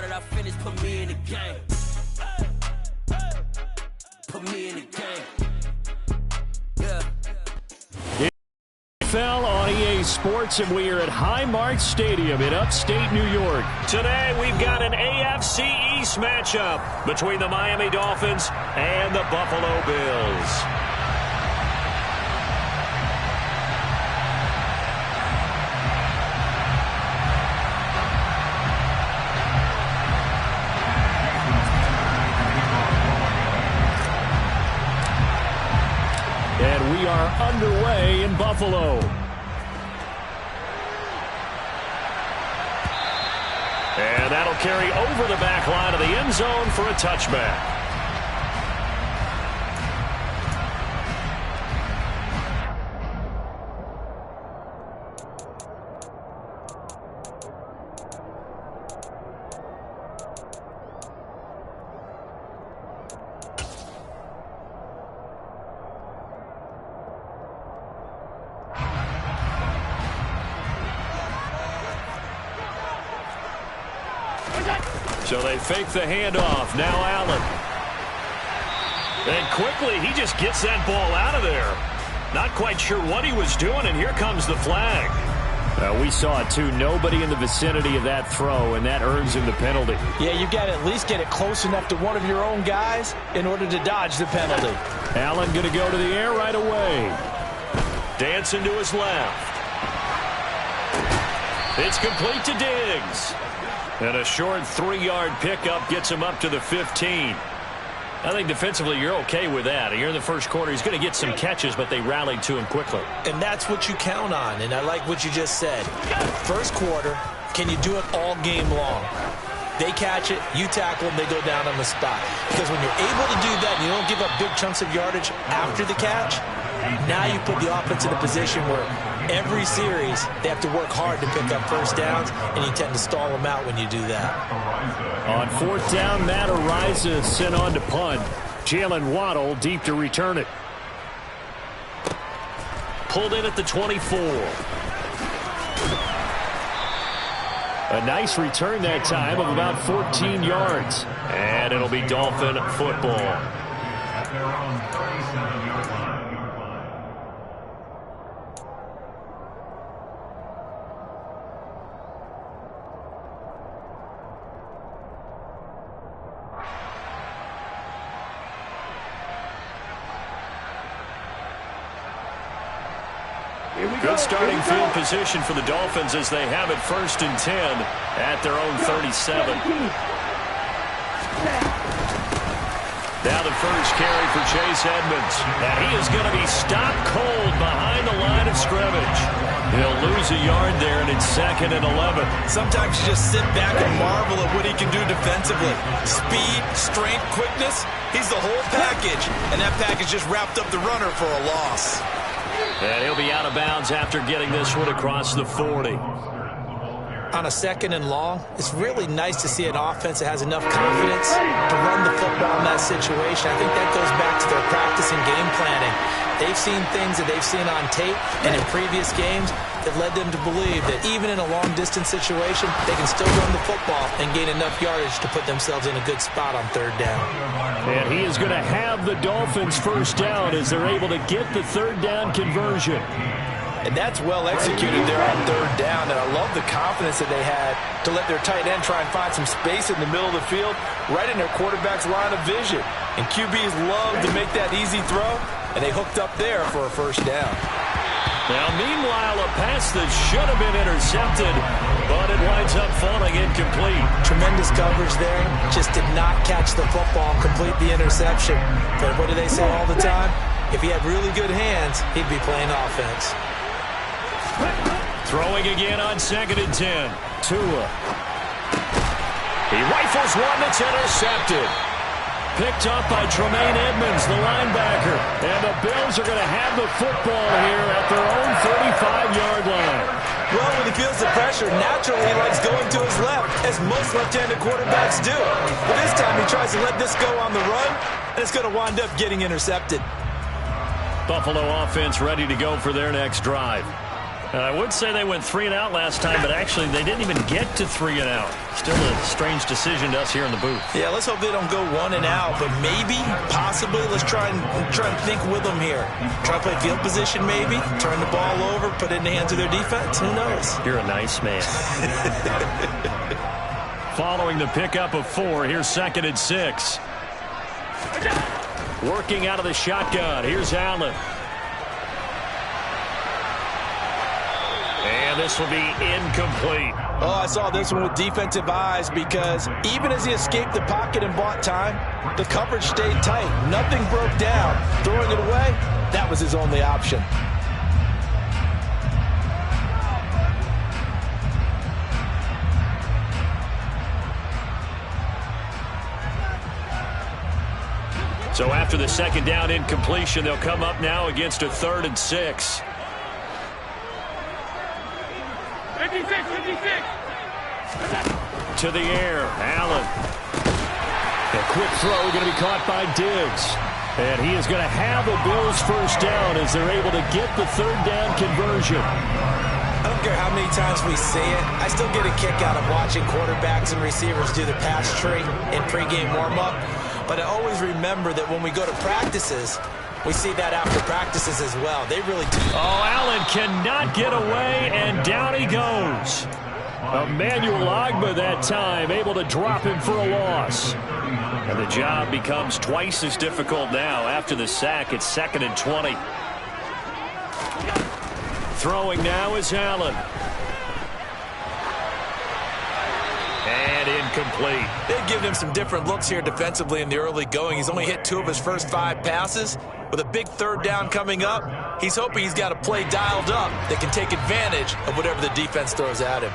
started, I finished, put me in the game. Put me in the game. Yeah. NFL on EA Sports, and we are at Highmark Stadium in upstate New York. Today, we've got an AFC East matchup between the Miami Dolphins and the Buffalo Bills. And we are underway in Buffalo. And that'll carry over the back line of the end zone for a touchback. So they fake the handoff. Now Allen. And quickly, he just gets that ball out of there. Not quite sure what he was doing, and here comes the flag. We saw it, too. Nobody in the vicinity of that throw, and that earns him the penalty. Yeah, you got to at least get it close enough to one of your own guys in order to dodge the penalty. Allen going to go to the air right away. Dancing to his left. It's complete to Diggs. And a short 3-yard pickup gets him up to the 15. I think defensively you're okay with that. You're in the first quarter. He's going to get some catches, but they rallied to him quickly. And that's what you count on, and I like what you just said. First quarter, can you do it all game long? They catch it, you tackle them, they go down on the spot. Because when you're able to do that and you don't give up big chunks of yardage after the catch, now you put the offense in a position where every series they have to work hard to pick up first downs, and you tend to stall them out when you do that. On fourth down, Matt Araiza sent on to punt. Jalen Waddle deep to return it. Pulled in at the 24. A nice return that time of about 14 yards. And it'll be Dolphin football. At their own 37-yard line. Good starting field position for the Dolphins as they have it 1st and 10 at their own 37. Now the first carry for Chase Edmonds. And he is going to be stopped cold behind the line of scrimmage. He'll lose a yard there, and it's 2nd and 11. Sometimes you just sit back and marvel at what he can do defensively. Speed, strength, quickness. He's the whole package. And that package just wrapped up the runner for a loss. And he'll be out of bounds after getting this one across the 40. On a 2nd and long, it's really nice to see an offense that has enough confidence to run the football in that situation. I think that goes back to their practice and game planning. They've seen things that they've seen on tape and in previous games that led them to believe that even in a long-distance situation, they can still run the football and gain enough yardage to put themselves in a good spot on 3rd down. And he is going to have the Dolphins first down as they're able to get the 3rd down conversion. And that's well executed there on 3rd down. And I love the confidence that they had to let their tight end try and find some space in the middle of the field, right in their quarterback's line of vision. And QBs love to make that easy throw, and they hooked up there for a first down. Now, meanwhile, a pass that should have been intercepted, but it winds up falling incomplete. Tremendous coverage there. Just did not catch the football and complete the interception. But what do they say all the time? If he had really good hands, he'd be playing offense. Throwing again on 2nd and 10. Tua. He rifles one that's intercepted. Picked up by Tremaine Edmonds, the linebacker. And the Bills are going to have the football here at their own 35-yard line. Well, when he feels the pressure, naturally he likes going to his left, as most left-handed quarterbacks do. But this time he tries to let this go on the run, and it's going to wind up getting intercepted. Buffalo offense ready to go for their next drive. I would say they went 3 and out last time, but actually they didn't even get to 3 and out. Still a strange decision to us here in the booth. Yeah, let's hope they don't go 1 and out, but maybe, possibly, let's try and think with them here. Try to play field position maybe, turn the ball over, put it in the hands of their defense. Who knows? You're a nice man. Following the pickup of 4, here's 2nd and 6. Working out of the shotgun, here's Allen. And this will be incomplete. Oh, I saw this one with defensive eyes because even as he escaped the pocket and bought time, the coverage stayed tight. Nothing broke down. Throwing it away, that was his only option. So after the 2nd down incompletion, they'll come up now against a 3rd and 6. 56. To the air, Allen. A quick throw going to be caught by Diggs. And he is going to have a Bills first down as they're able to get the 3rd down conversion. I don't care how many times we say it. I still get a kick out of watching quarterbacks and receivers do the pass tree in pregame warm-up. But I always remember that when we go to practices, we see that after practices as well. They really do. Oh, Allen cannot get away, and down he goes. Emmanuel Ogbah that time, able to drop him for a loss. And the job becomes twice as difficult now. After the sack, it's 2nd and 20. Throwing now is Allen. And incomplete. They've given him some different looks here defensively in the early going. He's only hit 2 of his first 5 passes. With a big 3rd down coming up, he's hoping he's got a play dialed up that can take advantage of whatever the defense throws at him.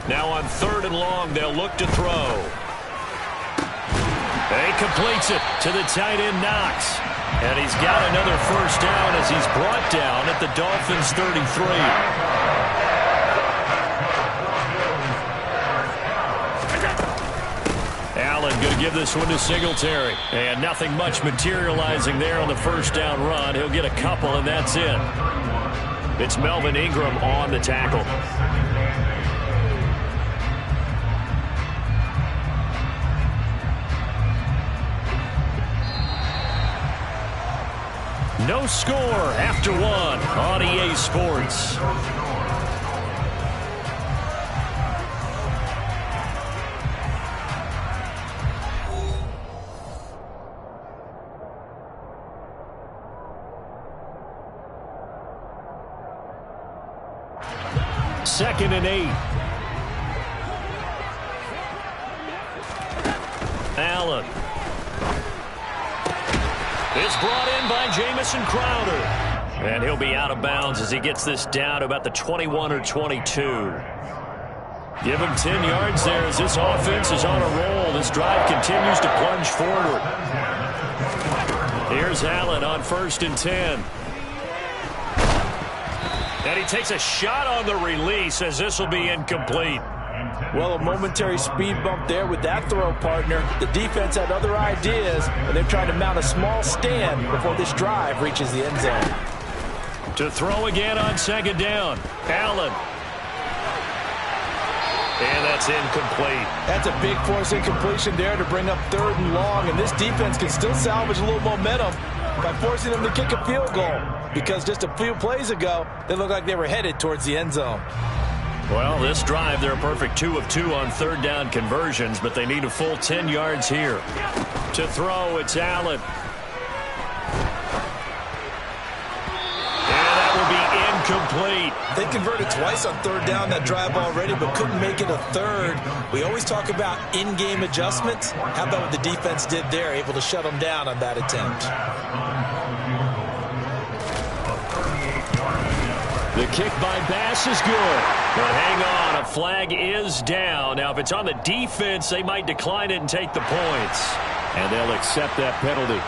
Now on 3rd and long, they'll look to throw. He completes it to the tight end, Knox. And he's got another first down as he's brought down at the Dolphins' 33. Allen going to give this one to Singletary. And nothing much materializing there on the first down run. He'll get a couple, and that's it. It's Melvin Ingram on the tackle. No score after 1 on EA Sports. Second and 8. Allen. It's brought in by Jamison Crowder. And he'll be out of bounds as he gets this down to about the 21 or 22. Give him 10 yards there as this offense is on a roll. This drive continues to plunge forward. Here's Allen on 1st and 10. And he takes a shot on the release as this will be incomplete. Well, a momentary speed bump there with that throw, partner. The defense had other ideas, and they're trying to mount a small stand before this drive reaches the end zone. To throw again on 2nd down. Allen. And that's incomplete. That's a big force incompletion there to bring up 3rd and long, and this defense can still salvage a little momentum by forcing them to kick a field goal, because just a few plays ago, they looked like they were headed towards the end zone. Well, this drive, they're a perfect 2 of 2 on 3rd down conversions, but they need a full 10 yards here. To throw, it's Allen. And that will be incomplete. They converted twice on 3rd down that drive already, but couldn't make it a 3rd. We always talk about in-game adjustments. How about what the defense did there, able to shut them down on that attempt? The kick by Bass is good. But hang on, a flag is down. Now, if it's on the defense, they might decline it and take the points. And they'll accept that penalty.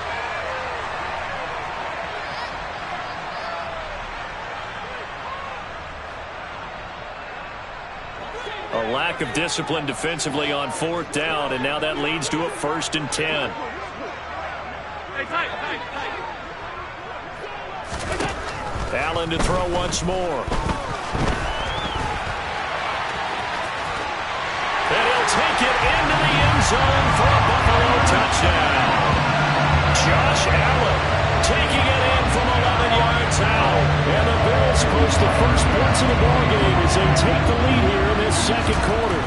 A lack of discipline defensively on 4th down, and now that leads to a 1st and 10. Allen to throw once more. And he'll take it into the end zone for a Buffalo touchdown. Josh Allen taking it in from 11 yards out. And the Bills post the first points of the ballgame as they take the lead here in this second quarter.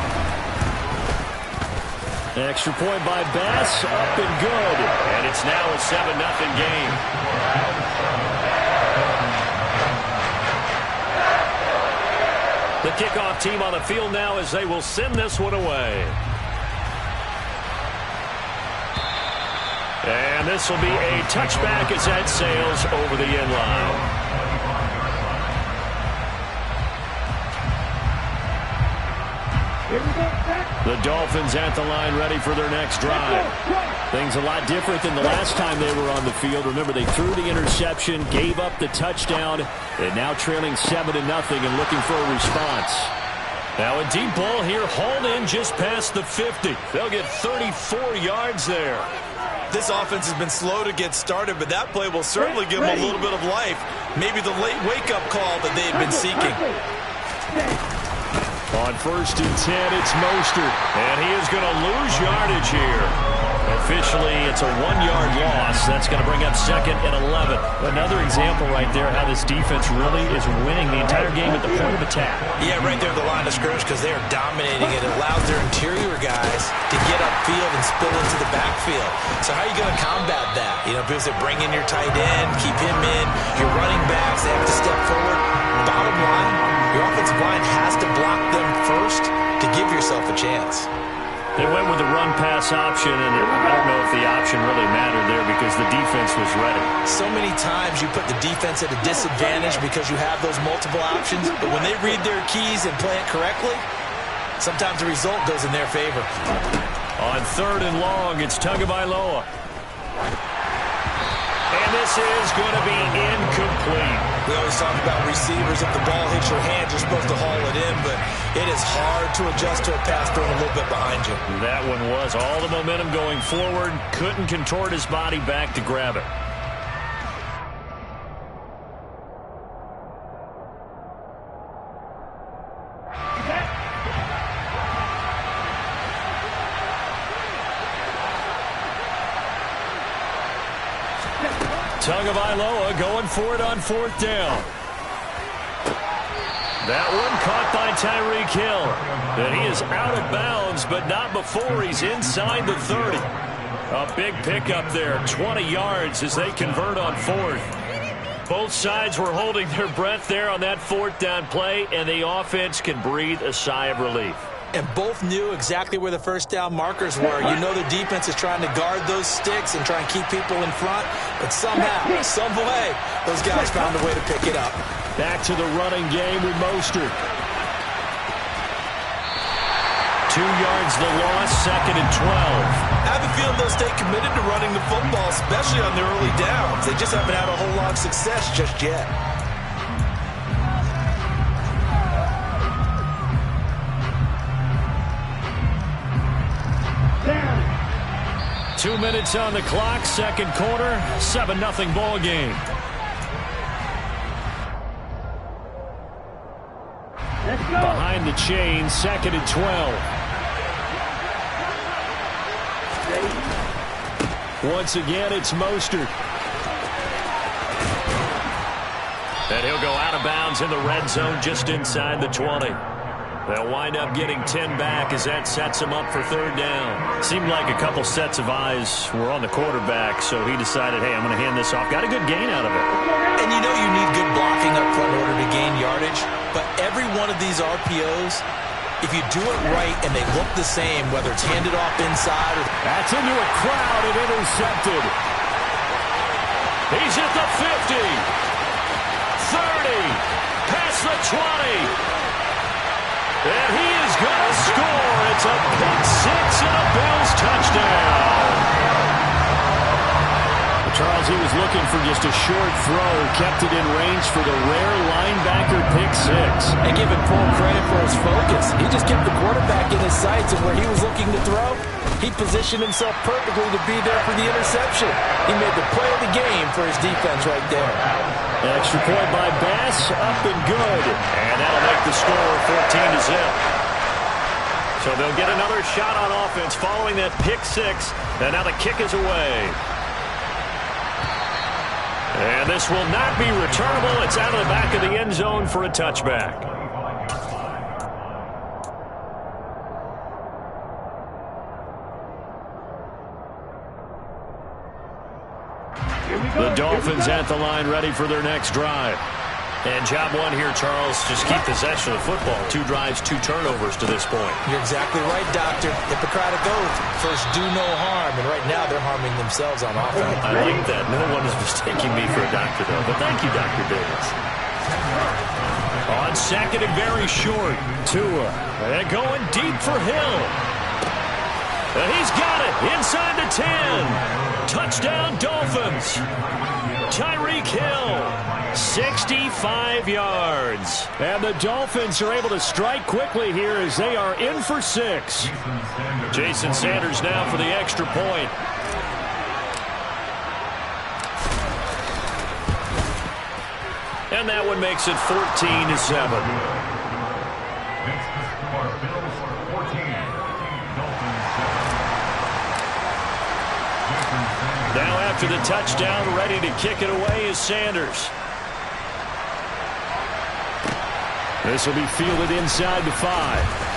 Extra point by Bass, up and good. And it's now a 7-0 game. The kickoff team on the field now as they will send this one away. And this will be a touchback as that sails over the end line. The Dolphins at the line ready for their next drive. Things a lot different than the last time they were on the field. Remember, they threw the interception, gave up the touchdown, and now trailing 7-0 and looking for a response. Now a deep ball here, hauled in just past the 50. They'll get 34 yards there. This offense has been slow to get started, but that play will certainly give them a little bit of life. Maybe the late wake-up call that they've been seeking. On 1st and 10, it's Mostert, and he is going to lose yardage here. Officially, it's a 1-yard loss. That's going to bring up 2nd and 11. Another example right there how this defense really is winning the entire game at the point of attack. Yeah, right there at the line of scrimmage because they are dominating it. It allows their interior guys to get upfield and spill into the backfield. So how are you going to combat that? You know, because they bring in your tight end, keep him in, your running backs, they have to step forward. Bottom line, your offensive line has to block them first to give yourself a chance. They went with the run-pass option, and I don't know if the option really mattered there because the defense was ready. So many times you put the defense at a disadvantage because you have those multiple options, but when they read their keys and play it correctly, sometimes the result goes in their favor. On 3rd and long, it's Tagovailoa. And this is going to be incomplete. We always talk about receivers. If the ball hits your hands, you're supposed to haul it in, but it is hard to adjust to a pass thrown a little bit behind you. That one was all the momentum going forward. Couldn't contort his body back to grab it. Tagovailoa going for it on 4th down. That one caught by Tyreek Hill. And he is out of bounds, but not before he's inside the 30. A big pickup there, 20 yards as they convert on 4th. Both sides were holding their breath there on that 4th down play, and the offense can breathe a sigh of relief. And both knew exactly where the first down markers were. You know the defense is trying to guard those sticks and try and keep people in front. But somehow, some way, those guys found a way to pick it up. Back to the running game with Mostert. 2 yards the loss, 2nd and 12. I have a feeling they'll stay committed to running the football, especially on their early downs. They just haven't had a whole lot of success just yet. Yeah. 2 minutes on the clock, second quarter, 7-0 ball game. Behind the chain, 2nd and 12. Once again, it's Mostert. And he'll go out of bounds in the red zone just inside the 20. They'll wind up getting 10 back as that sets him up for 3rd down. Seemed like a couple sets of eyes were on the quarterback, so he decided, hey, I'm going to hand this off. Got a good gain out of it. And you know you need good blocking up front in order to gain yardage, but every one of these RPOs, if you do it right and they look the same, whether it's handed off inside or... That's into a crowd and intercepted. He's at the 50. 30. Past the 20. And he is going to score. It's a pick six and a Bills touchdown. The Charles, he was looking for just a short throw, kept it in range for the rare linebacker pick six. And give him full credit for his focus. He just kept the quarterback in his sights, and where he was looking to throw, he positioned himself perfectly to be there for the interception. He made the play of the game for his defense right there. Extra point by Bass, up and good. And that'll make the score 14-0. So they'll get another shot on offense following that pick six. And now the kick is away. And this will not be returnable. It's out of the back of the end zone for a touchback. The Dolphins at the line, ready for their next drive. And job one here, Charles, just keep possession of the football. 2 drives, 2 turnovers to this point. You're exactly right, Doctor. Hippocratic oath. First, do no harm. And right now, they're harming themselves on offense. I like that. No one is mistaking me for a doctor, though. But thank you, Dr. Davis. On second and very short, Tua. And going deep for Hill. And he's got it inside the 10. Touchdown, Dolphins. Tyreek Hill, 65 yards. And the Dolphins are able to strike quickly here as they are in for 6. Jason Sanders now for the extra point. And that one makes it 14-7. Now after the touchdown, ready to kick it away is Sanders. This will be fielded inside the 5.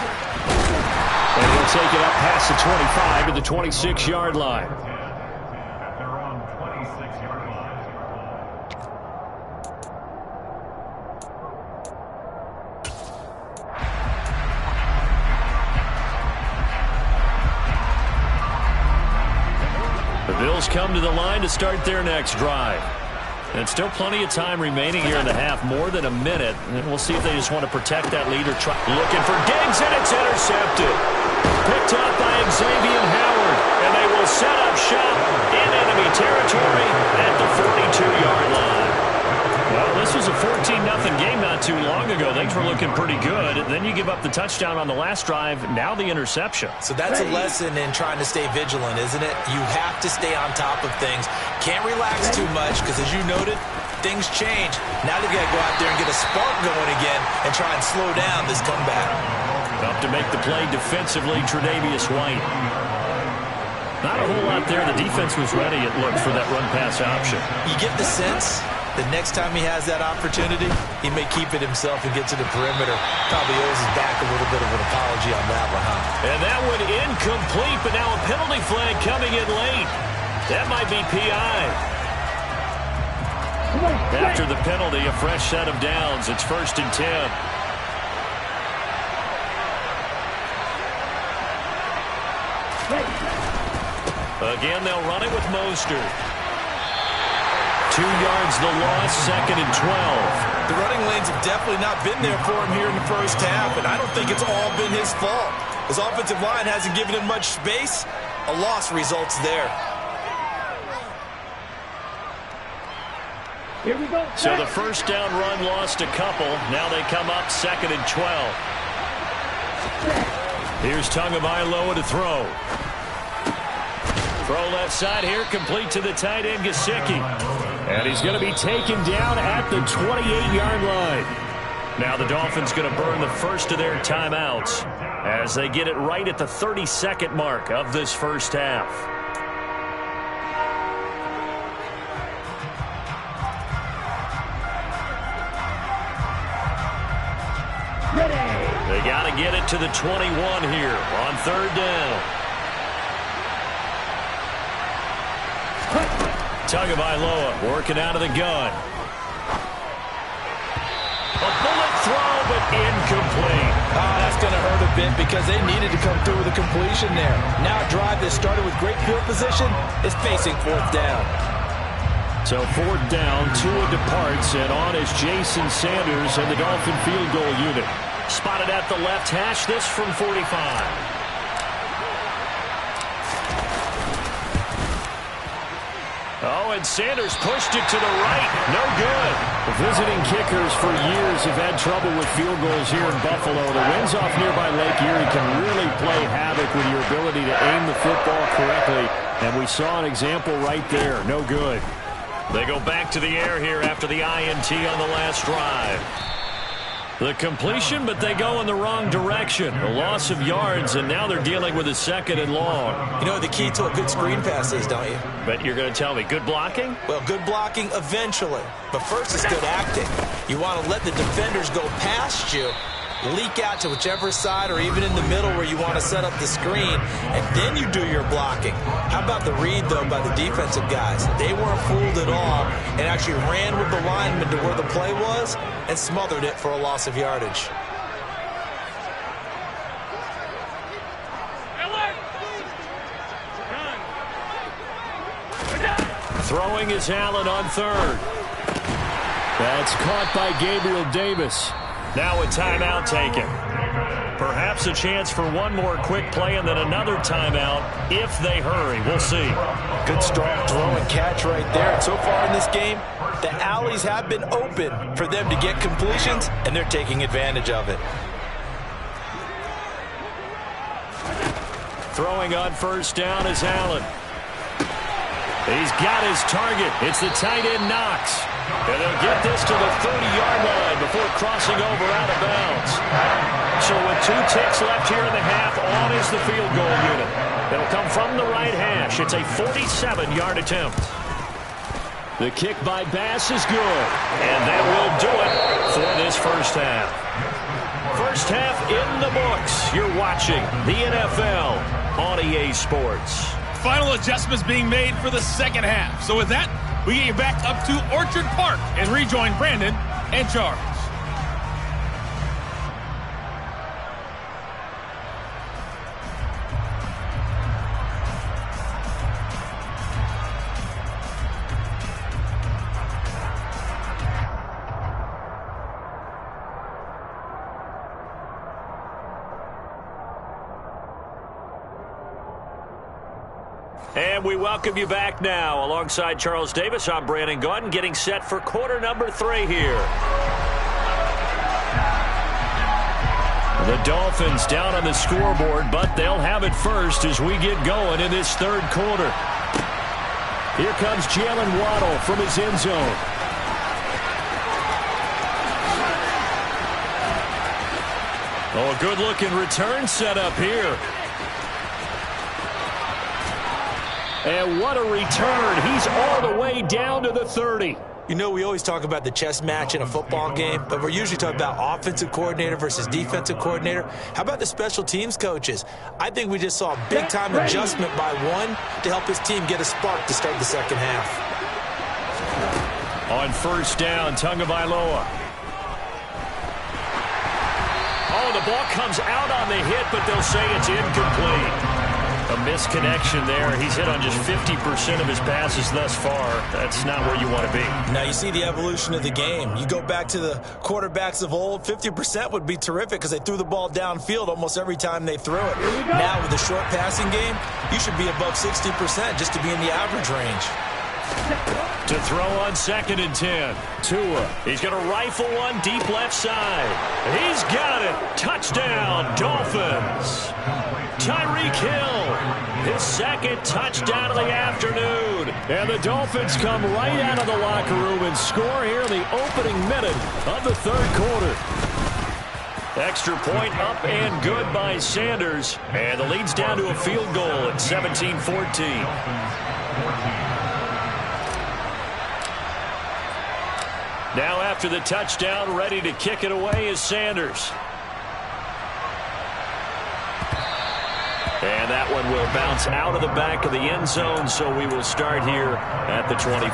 And he'll take it up past the 25 to the 26-yard line. At their own 26-yard line. The Bills come to the line to start their next drive. And still plenty of time remaining here in the half, more than a minute. And we'll see if they just want to protect that lead or try. Looking for Diggs, and it's intercepted. Picked up by Xavier Howard. And they will set up shop in enemy territory at the 42-yard line. Well, this was a 14-0 game not too long ago. Things were looking pretty good. Then you give up the touchdown on the last drive. Now the interception. So that's a lesson in trying to stay vigilant, isn't it? You have to stay on top of things. Can't relax too much because, as you noted, things change. Now they've got to go out there and get a spark going again and try and slow down this comeback. Up to make the play defensively, Tre'Davious White. Not a whole lot there. The defense was ready, it looked, for that run-pass option. You get the sense the next time he has that opportunity, he may keep it himself and get to the perimeter. Probably owes his back a little bit of an apology on that one, huh? And that one incomplete, but now a penalty flag coming in late. That might be PI. After the penalty, a fresh set of downs. It's 1st and 10. Again, they'll run it with Mostert. 2 yards the loss, 2nd and 12. The running lanes have definitely not been there for him here in the first half, and I don't think it's all been his fault. His offensive line hasn't given him much space. A loss results there. Here we go. So the first down run lost a couple. Now they come up 2nd and 12. Here's Tagovailoa to throw. Throw left side here, complete to the tight end, Gesicki. And he's going to be taken down at the 28-yard line. Now the Dolphins going to burn the first of their timeouts as they get it right at the 32nd mark of this first half. They got to get it to the 21 here on 3rd down. Tagovailoa working out of the gun. A bullet throw, but incomplete. That's going to hurt a bit because they needed to come through with a completion there. Now a drive that started with great field position is facing 4th down. So 4th down, Tua departs, and on is Jason Sanders and the Dolphin field goal unit. Spotted at the left hash, this from 45. Oh, and Sanders pushed it to the right. No good. The visiting kickers for years have had trouble with field goals here in Buffalo. The winds off nearby Lake Erie can really play havoc with your ability to aim the football correctly. And we saw an example right there. No good. They go back to the air here after the INT on the last drive. The completion, but they go in the wrong direction. A loss of yards, and now they're dealing with a 2nd and long. You know what the key to a good screen pass is, don't you? But you're going to tell me, good blocking? Well, good blocking eventually. But first it's good acting. You want to let the defenders go past you, leak out to whichever side or even in the middle where you want to set up the screen, and then you do your blocking. How about the read, though, by the defensive guys? They weren't fooled at all and actually ran with the lineman to where the play was and smothered it for a loss of yardage. Throwing is Allen on 3rd. That's caught by Gabriel Davis. Now a timeout taken. Perhaps a chance for one more quick play and then another timeout if they hurry. We'll see. Good strong throw and catch right there. And so far in this game, the alleys have been open for them to get completions, and they're taking advantage of it. Throwing on 1st down is Allen. He's got his target. It's the tight end Knox. And they'll get this to the 30-yard line before crossing over out of bounds. So with 2 ticks left here in the half, on is the field goal unit. It'll come from the right hash. It's a 47-yard attempt. The kick by Bass is good. And that will do it for this first half. First half in the books. You're watching the NFL on EA Sports. Final adjustments being made for the second half. So with that, we get you back up to Orchard Park and rejoin Brandon and Charles. And we welcome you back now. Alongside Charles Davis, I'm Brandon Gaudin, getting set for quarter number 3 here. The Dolphins down on the scoreboard, but they'll have it first as we get going in this 3rd quarter. Here comes Jalen Waddle from his end zone. Oh, a good-looking return set up here. And what a return. He's all the way down to the 30. You know, we always talk about the chess match in a football game, but we're usually talking about offensive coordinator versus defensive coordinator. How about the special teams coaches? I think we just saw a big-time adjustment by one to help his team get a spark to start the second half. On 1st down, Tagovailoa. Oh, the ball comes out on the hit, but they'll say it's incomplete. A misconnection there. He's hit on just 50% of his passes thus far. That's not where you want to be. Now you see the evolution of the game. You go back to the quarterbacks of old, 50% would be terrific because they threw the ball downfield almost every time they threw it. Now with the short passing game, you should be above 60% just to be in the average range. To throw on 2nd and 10. Tua. He's going to rifle one deep left side. He's got it. Touchdown, Dolphins. Tyreek Hill, his 2nd touchdown of the afternoon. And the Dolphins come right out of the locker room and score here in the opening minute of the 3rd quarter. Extra point up and good by Sanders. And the lead's down to a field goal at 17-14. Now after the touchdown, ready to kick it away is Sanders. And that one will bounce out of the back of the end zone, so we will start here at the 25.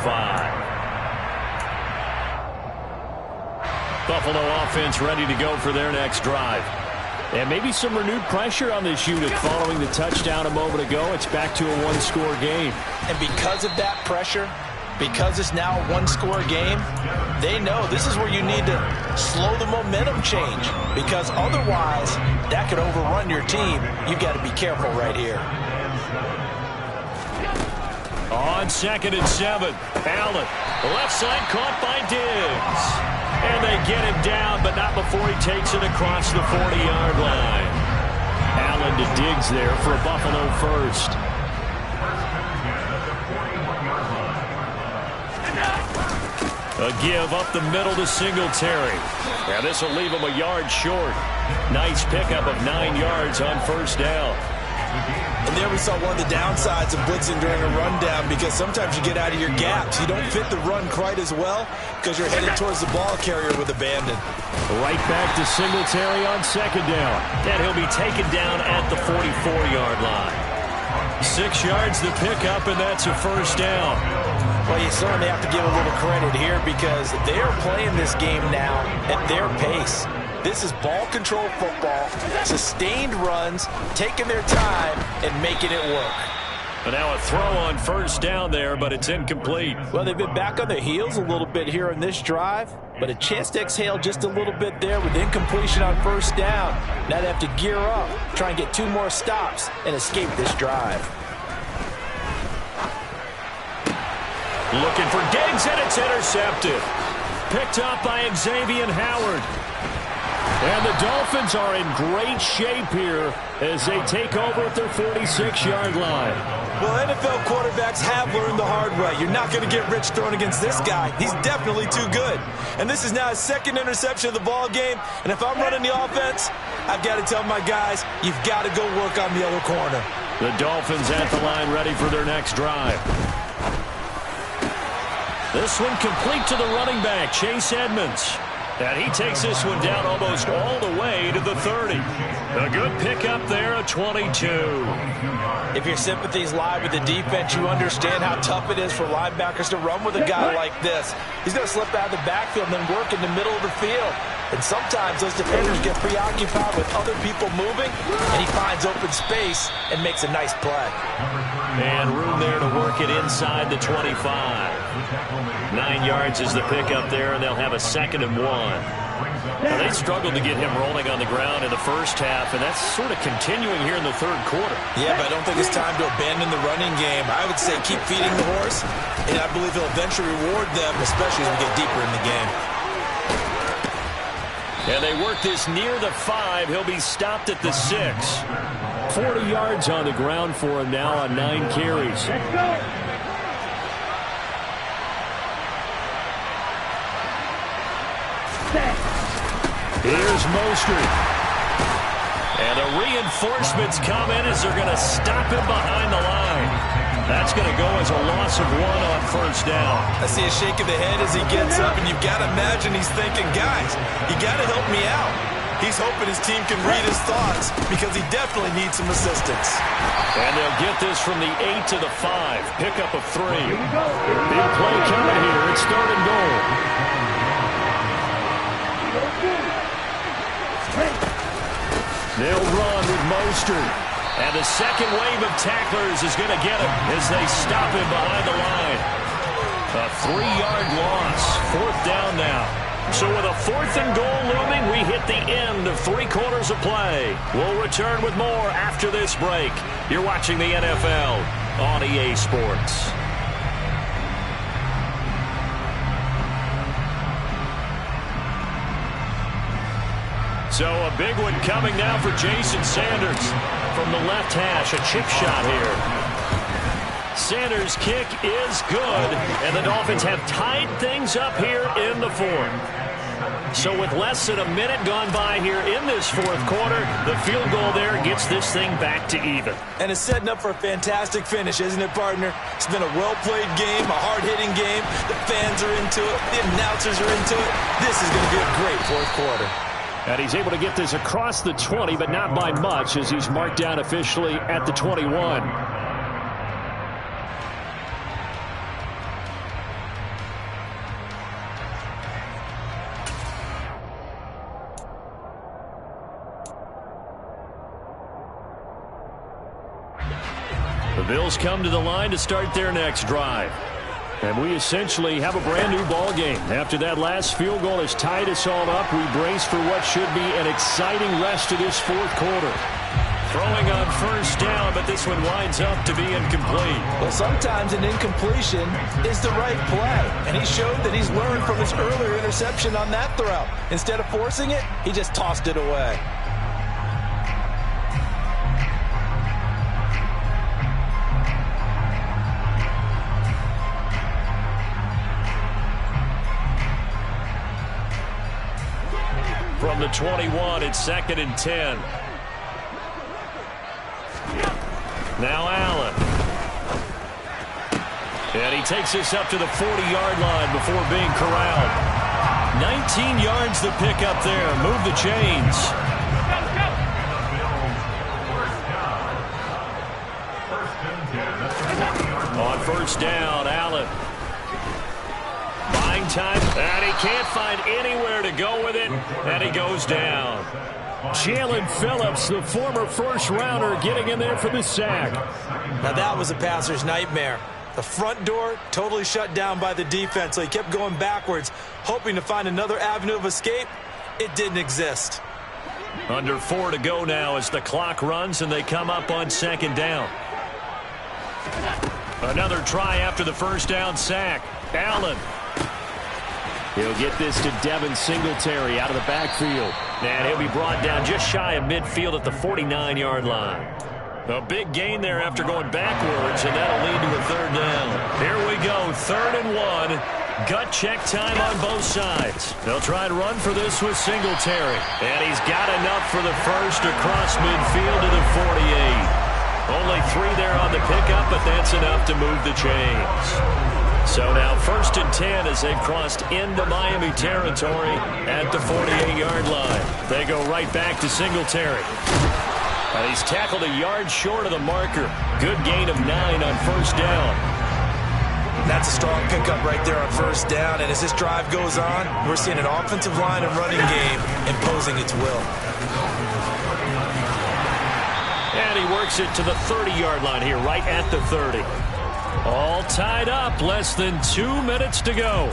Buffalo offense ready to go for their next drive. And maybe some renewed pressure on this unit following the touchdown a moment ago. It's back to a one-score game. And because of that pressure, because it's now a one-score game, they know this is where you need to slow the momentum change, because otherwise that could overrun your team. You've got to be careful right here. On 2nd and 7, Allen. The left side caught by Diggs. And they get him down, but not before he takes it across the 40-yard line. Allen to Diggs there for a Buffalo first. A give up the middle to Singletary. Now this will leave him a yard short. Nice pickup of 9 yards on first down. And there we saw one of the downsides of blitzing during a rundown, because sometimes you get out of your gaps. You don't fit the run quite as well because you're headed towards the ball carrier with abandon. Right back to Singletary on 2nd down. And he'll be taken down at the 44-yard line. 6 yards the pickup, and that's a first down. Well, you certainly have to give a little credit here because they are playing this game now at their pace. This is ball control football, sustained runs, taking their time and making it work. But now a throw on first down there, but it's incomplete. Well, they've been back on their heels a little bit here in this drive, but a chance to exhale just a little bit there with incompletion on first down. Now they have to gear up, try and get 2 more stops and escape this drive. Looking for Diggs, and it's intercepted. Picked up by Xavier Howard. And the Dolphins are in great shape here as they take over at their 46-yard line. Well, NFL quarterbacks have learned the hard way. You're not going to get rich throwing against this guy. He's definitely too good. And this is now his 2nd interception of the ball game. And if I'm running the offense, I've got to tell my guys, you've got to go work on the other corner. The Dolphins at the line ready for their next drive. This one complete to the running back, Chase Edmonds. And he takes this one down almost all the way to the 30. A good pickup there, a 22. If your sympathies lie with the defense, you understand how tough it is for linebackers to run with a guy like this. He's going to slip out of the backfield and then work in the middle of the field. And sometimes those defenders get preoccupied with other people moving, and he finds open space and makes a nice play. And room there to work it inside the 25. 9 yards is the pickup there, and they'll have a 2nd and 1. Now, they struggled to get him rolling on the ground in the first half, and that's sort of continuing here in the 3rd quarter. Yeah, but I don't think it's time to abandon the running game. I would say keep feeding the horse, and I believe he'll eventually reward them, especially as we get deeper in the game. And they work this near the 5. He'll be stopped at the 6. 40 yards on the ground for him now on 9 carries. Let's go. Here's Mostert. And the reinforcements come in as they're going to stop him behind the line. That's going to go as a loss of 1 on first down. I see a shake of the head as he gets up, and you've got to imagine he's thinking, guys, you got to help me out. He's hoping his team can read his thoughts because he definitely needs some assistance. And they'll get this from the 8 to the 5. Pickup of 3. Big play coming here. It's 3rd and goal. They'll run with Mostert. And the second wave of tacklers is going to get him as they stop him behind the line. A 3-yard loss. 4th down now. So with a 4th and goal looming, we hit the end of 3 quarters of play. We'll return with more after this break. You're watching the NFL on EA Sports. So a big one coming now for Jason Sanders from the left hash. A chip shot here. Sanders' kick is good, and the Dolphins have tied things up here in the 4th. So with less than a minute gone by here in this 4th quarter, the field goal there gets this thing back to even. And it's setting up for a fantastic finish, isn't it, partner? It's been a well-played game, a hard-hitting game. The fans are into it. The announcers are into it. This is going to be a great 4th quarter. And he's able to get this across the 20, but not by much as he's marked down officially at the 21. The Bills come to the line to start their next drive. And we essentially have a brand new ball game. After that last field goal has tied us all up, we brace for what should be an exciting rest of this 4th quarter. Throwing on first down, but this one winds up to be incomplete. Well, sometimes an incompletion is the right play, and he showed that he's learned from his earlier interception on that throw. Instead of forcing it, he just tossed it away. From the 21, it's 2nd and 10. Now Allen. And he takes this up to the 40-yard line before being corralled. 19 yards the pick up there. Move the chains. On first down, Allen. Buying time, and he can't find anywhere to go with it, and he goes down. Jalen Phillips, the former first-rounder, getting in there for the sack. Now that was a passer's nightmare. The front door totally shut down by the defense, so he kept going backwards, hoping to find another avenue of escape. It didn't exist. Under 4 to go now as the clock runs, and they come up on 2nd down. Another try after the first down sack. Allen. He'll get this to Devin Singletary out of the backfield. And he'll be brought down just shy of midfield at the 49-yard line. A big gain there after going backwards, and that'll lead to a 3rd down. Here we go, 3rd and 1. Gut check time on both sides. They'll try and run for this with Singletary. And he's got enough for the first across midfield to the 48. Only 3 there on the pickup, but that's enough to move the chains. So now 1st and 10 as they've crossed into Miami territory at the 48-yard line. They go right back to Singletary. And he's tackled a yard short of the marker. Good gain of 9 on first down. That's a strong pickup right there on first down, and as this drive goes on, we're seeing an offensive line and running game imposing its will. And he works it to the 30-yard line here, right at the 30. All tied up, less than 2 minutes to go.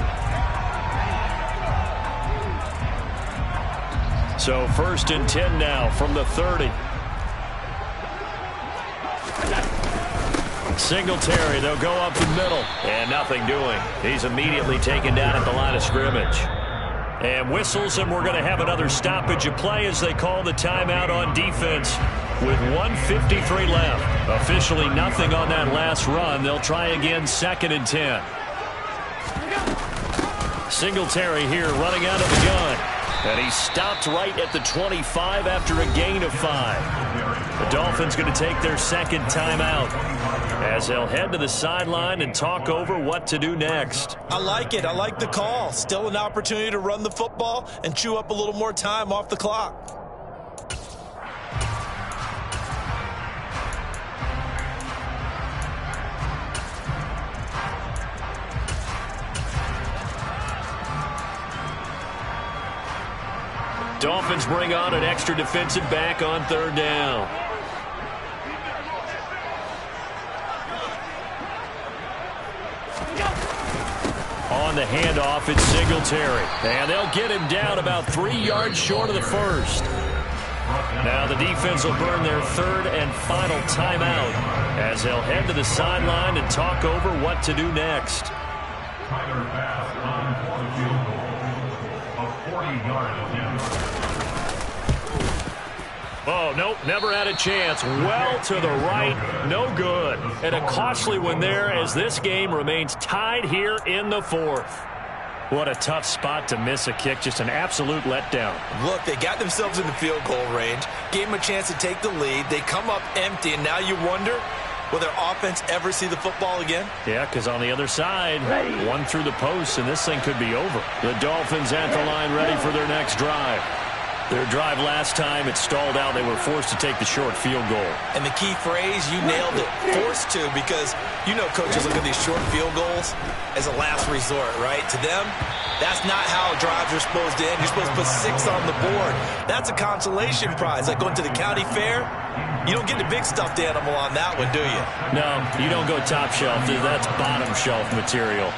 So 1st and 10 now from the 30. Singletary, they'll go up the middle. And nothing doing. He's immediately taken down at the line of scrimmage. And whistles, and we're going to have another stoppage of play as they call the timeout on defense with 1:53 left. Officially nothing on that last run. They'll try again 2nd and 10. Singletary here running out of the gun. And he stopped right at the 25 after a gain of 5. The Dolphins going to take their 2nd timeout as they'll head to the sideline and talk over what to do next. I like it. I like the call. Still an opportunity to run the football and chew up a little more time off the clock. Dolphins bring on an extra defensive back on 3rd down. On the handoff, it's Singletary. And they'll get him down about 3 yards short of the first. Now the defense will burn their 3rd and final timeout as they'll head to the sideline and talk over what to do next. Tyler Bass on for the field goal. A 40-yard attempt. Oh, nope, never had a chance. Well to the right, no good. And a costly one there as this game remains tied here in the 4th. What a tough spot to miss a kick, just an absolute letdown. Look, they got themselves in the field goal range, gave them a chance to take the lead. They come up empty, and now you wonder, will their offense ever see the football again? Yeah, because on the other side, one through the post, and this thing could be over. The Dolphins at the line ready for their next drive. Their drive last time, it stalled out. They were forced to take the short field goal. And the key phrase, you nailed it, forced to, because you know coaches look at these short field goals as a last resort, right? To them, that's not how drives are supposed to end. You're supposed to put 6 on the board. That's a consolation prize, like going to the county fair. You don't get the big stuffed animal on that one, do you? No, you don't go top shelf. That's bottom shelf material.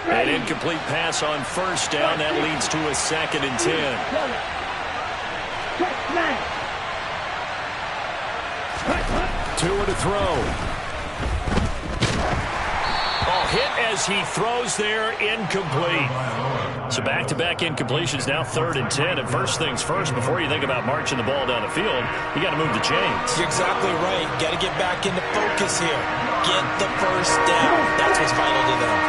An incomplete pass on first down. That leads to a 2nd and 10. Tua to throw. Hit as he throws there, incomplete. So back-to-back incompletions, now 3rd and 10. And first things first, before you think about marching the ball down the field, you got to move the chains. You're exactly right. Got to get back into focus here. Get the first down. That's what's vital to them.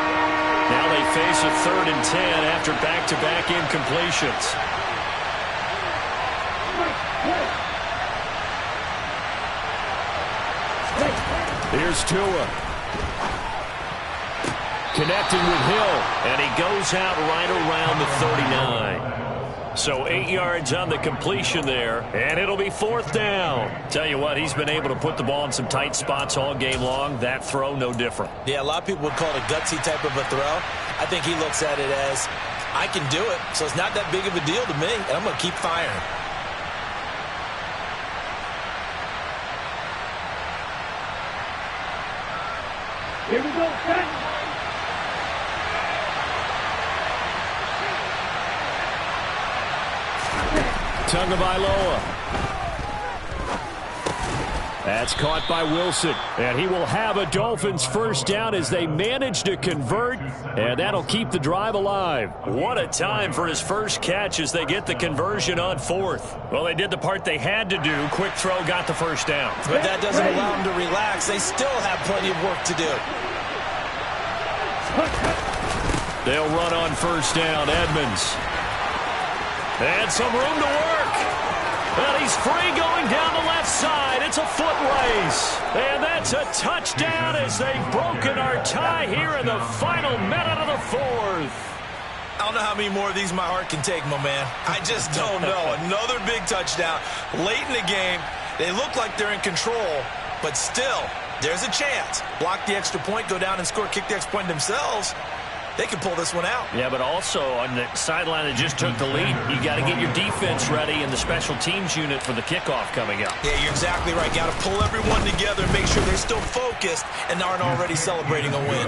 Now they face a 3rd and 10 after back-to-back incompletions. Here's Tua. Connecting with Hill, and he goes out right around the 39. So 8 yards on the completion there, and it'll be 4th down. Tell you what, he's been able to put the ball in some tight spots all game long. That throw, no different. Yeah, a lot of people would call it a gutsy type of a throw. I think he looks at it as, I can do it, so it's not that big of a deal to me, and I'm going to keep firing. Here we go, cut. Tagovailoa. That's caught by Wilson. And he will have a Dolphins first down as they manage to convert. And that'll keep the drive alive. What a time for his first catch as they get the conversion on 4th. Well, they did the part they had to do. Quick throw got the first down. But that doesn't allow them to relax. They still have plenty of work to do. They'll run on first down. Edmonds. And some room to work. And he's free going down the left side. It's a foot race. And that's a touchdown as they've broken our tie here in the final minute of the 4th. I don't know how many more of these my heart can take, my man. I just don't know. Another big touchdown. Late in the game, they look like they're in control, but still, there's a chance. Block the extra point, go down and score, kick the extra point themselves. They can pull this one out. Yeah, but also on the sideline that just took the lead, you got to get your defense ready and the special teams unit for the kickoff coming up. Yeah, you're exactly right. Got to pull everyone together and make sure they're still focused and aren't already celebrating a win.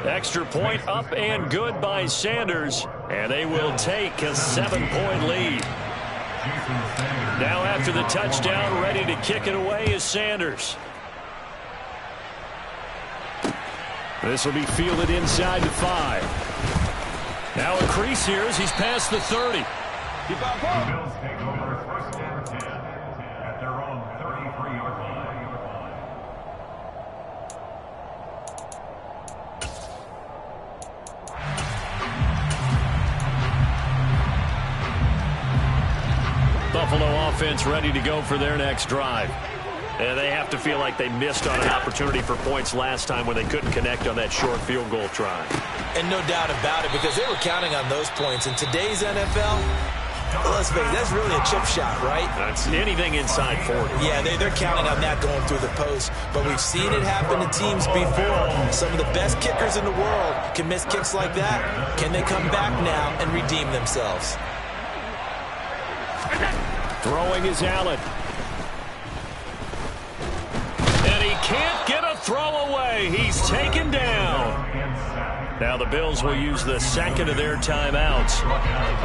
Extra point up and good by Sanders, and they will take a 7-point lead. Now after the touchdown, ready to kick it away is Sanders. This will be fielded inside the 5. Now a crease here as he's past the 30. The Bills take over 1st and 10 at their own 33-yard line. Buffalo offense ready to go for their next drive. And they have to feel like they missed on an opportunity for points last time when they couldn't connect on that short field goal try. And no doubt about it, because they were counting on those points. In today's NFL, let's face it, that's really a chip shot, right? That's anything inside 40. Yeah, they're counting on that going through the post. But we've seen it happen to teams before. Some of the best kickers in the world can miss kicks like that. Can they come back now and redeem themselves? Throwing is Allen. And he can't get a throw away. He's taken down. Now the Bills will use the second of their timeouts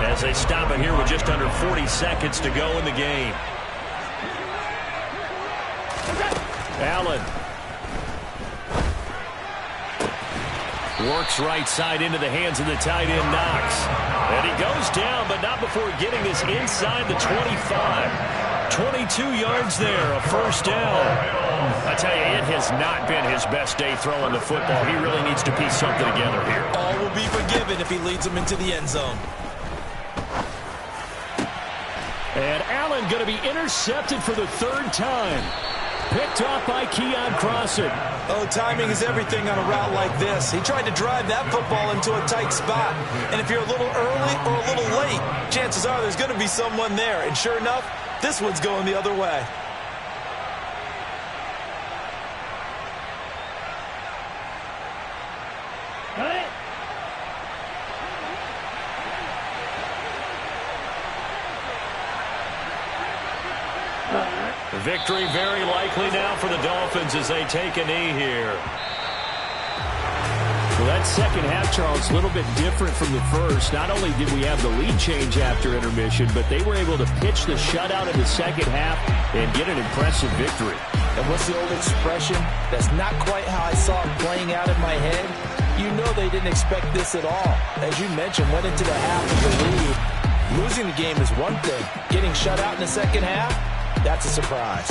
as they stop it here with just under 40 seconds to go in the game. Allen. Works right side into the hands of the tight end, Knox. And he goes down, but not before getting this inside the 25. 22 yards there, a first down. I tell you, it has not been his best day throwing the football. He really needs to piece something together here. All will be forgiven if he leads them into the end zone. And Allen going to be intercepted for the 3rd time. Picked off by Keon Crossett. Oh, timing is everything on a route like this. He tried to drive that football into a tight spot. And if you're a little early or a little late, chances are there's going to be someone there. And sure enough, this one's going the other way. Victory very likely now for the Dolphins as they take a knee here. Well, that second half, Charles, a little bit different from the first. Not only did we have the lead change after intermission, but they were able to pitch the shutout in the second half and get an impressive victory. And what's the old expression? That's not quite how I saw it playing out in my head. You know they didn't expect this at all. As you mentioned, went into the half with the lead. Losing the game is one thing. Getting shut out in the second half, that's a surprise.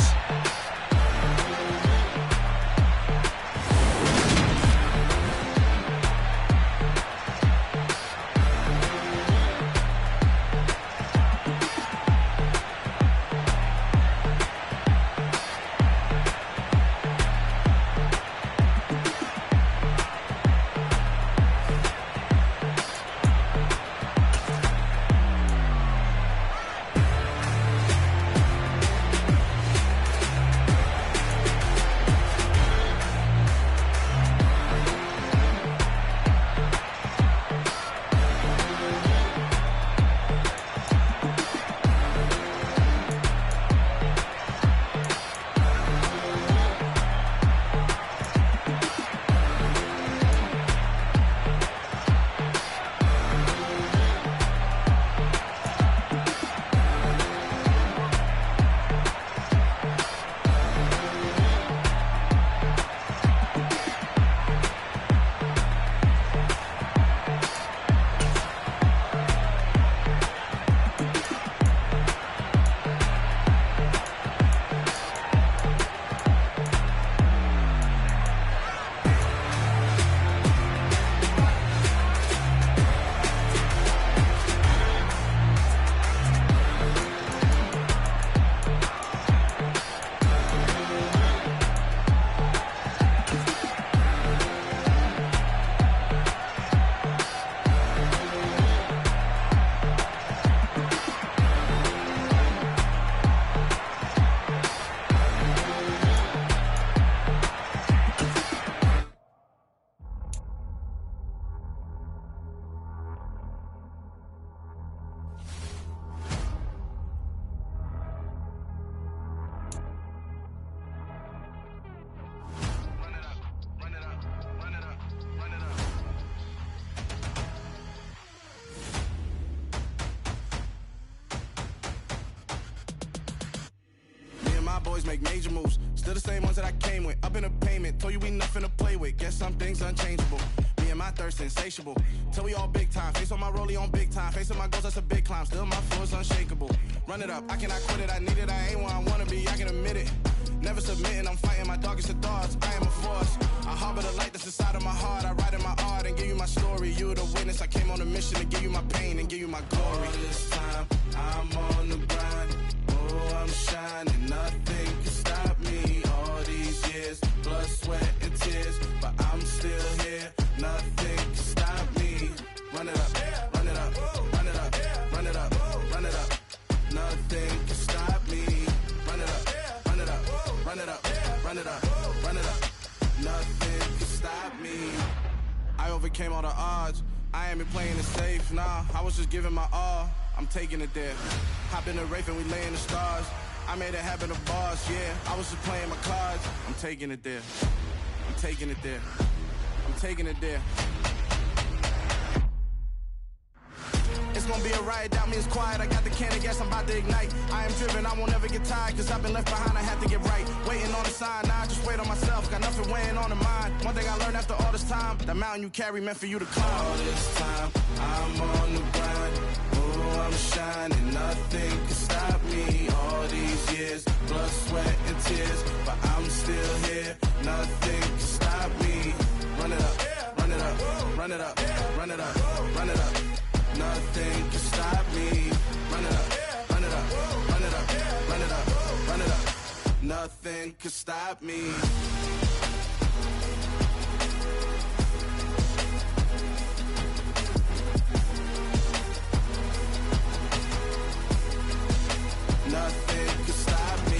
Boys make major moves, still the same ones that I came with. Up in a payment, told you we nothing to play with. Guess some things unchangeable. Me and my thirst insatiable. Till we all big time. Face on my rollie on big time. Facing my goals, that's a big climb. Still my floor is unshakable. Run it up, I cannot quit it. I need it, I ain't where I wanna be. I can admit it. Never submitting, I'm fighting my darkest of thoughts. I am a force. I harbor the light that's inside of my heart. I write in my art and give you my story. You the witness. I came on a mission to give you my pain and give you my glory. All this time, I'm on the grind. Oh, I'm shining. Nothing can stop me. All these years, blood, sweat, and tears. But I'm still here. Nothing can stop me. Run it up, run it up, run it up, run it up, run it up. Nothing can stop me. Run it up, run it up, run it up, run it up, run it up. Nothing can stop me. I overcame all the odds. I ain't been playing it safe, nah. I was just giving my all. I'm taking it there. Hop in the Wraith and we lay in the stars. I made it happen to bars, yeah. I was just playing my cards. I'm taking it there. I'm taking it there. I'm taking it there. It's gonna be a riot, doubt me it's quiet. I got the can of gas, I'm about to ignite. I am driven, I won't ever get tired. Cause I've been left behind, I have to get right. Waiting on the sign, now I just wait on myself. Got nothing weighing on the mind. One thing I learned after all this time, the mountain you carry meant for you to climb. All this time, I'm on the grind. Oh, I'm shining, nothing can stop me. All these years, blood, sweat, and tears. But I'm still here, nothing can stop me. Run it up, run it up, run it up, run it up, run it up. Nothing can stop me. Run it up, run it up, run it up, run it up, run it up. Nothing can stop me. Nothing can stop me.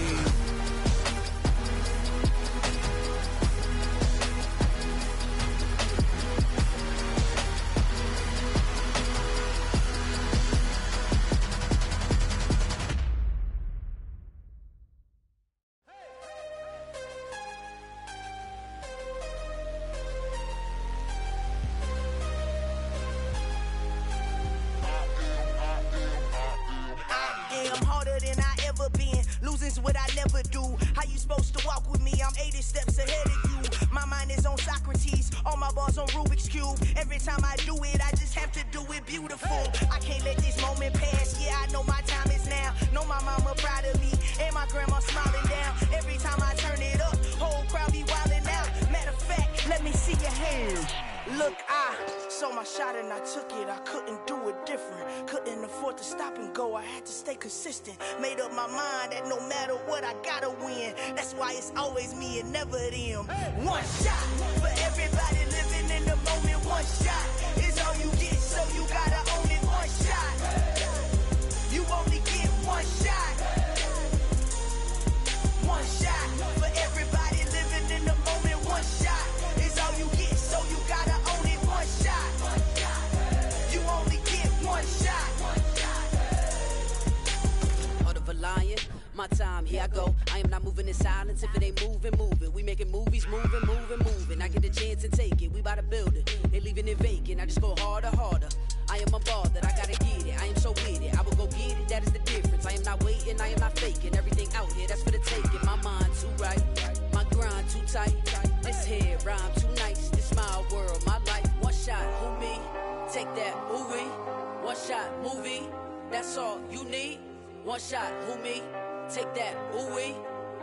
is what I never do. How you supposed to walk with me? I'm 80 steps ahead of you. My mind is on Socrates, all my bars on Rubik's Cube. Every time I do it, I just have to do it beautiful. I can't let this moment pass. Yeah, I know my time is now. Know my mama proud of me, and my grandma smiling down. Every time I turn it up, whole crowd be wildin' out. Matter of fact, let me see your hands. Look, I saw my shot and I took it. I couldn't do it different. Couldn't afford to stop and go. I had to stay consistent. Made up my mind that no matter what, I gotta win. That's why it's always me and never them. One shot for everybody living in the moment. One shot is all you get, so you gotta own it. One shot. You only get one shot. One shot for everybody living in the moment. One shot is all you get, so you gotta own it. One shot. You only get one shot. Heart of a lion, my time, here I go. I am not moving in silence. If it ain't moving, moving. We making movies, moving, moving, moving. I get a chance and take it. We bout to build it. They leaving it vacant. I just go harder, harder. I am a ball that I gotta get it. I am so with it. I will go get it. That is the difference. I am not waiting. I am not faking. Everything out here, that's for the taking. My mind too right. My grind too tight. This head rhyme too nice. This my world, my life. One shot, who me? Take that, movie. One shot, movie. That's all you need. One shot, who me? Take that, ooh-wee.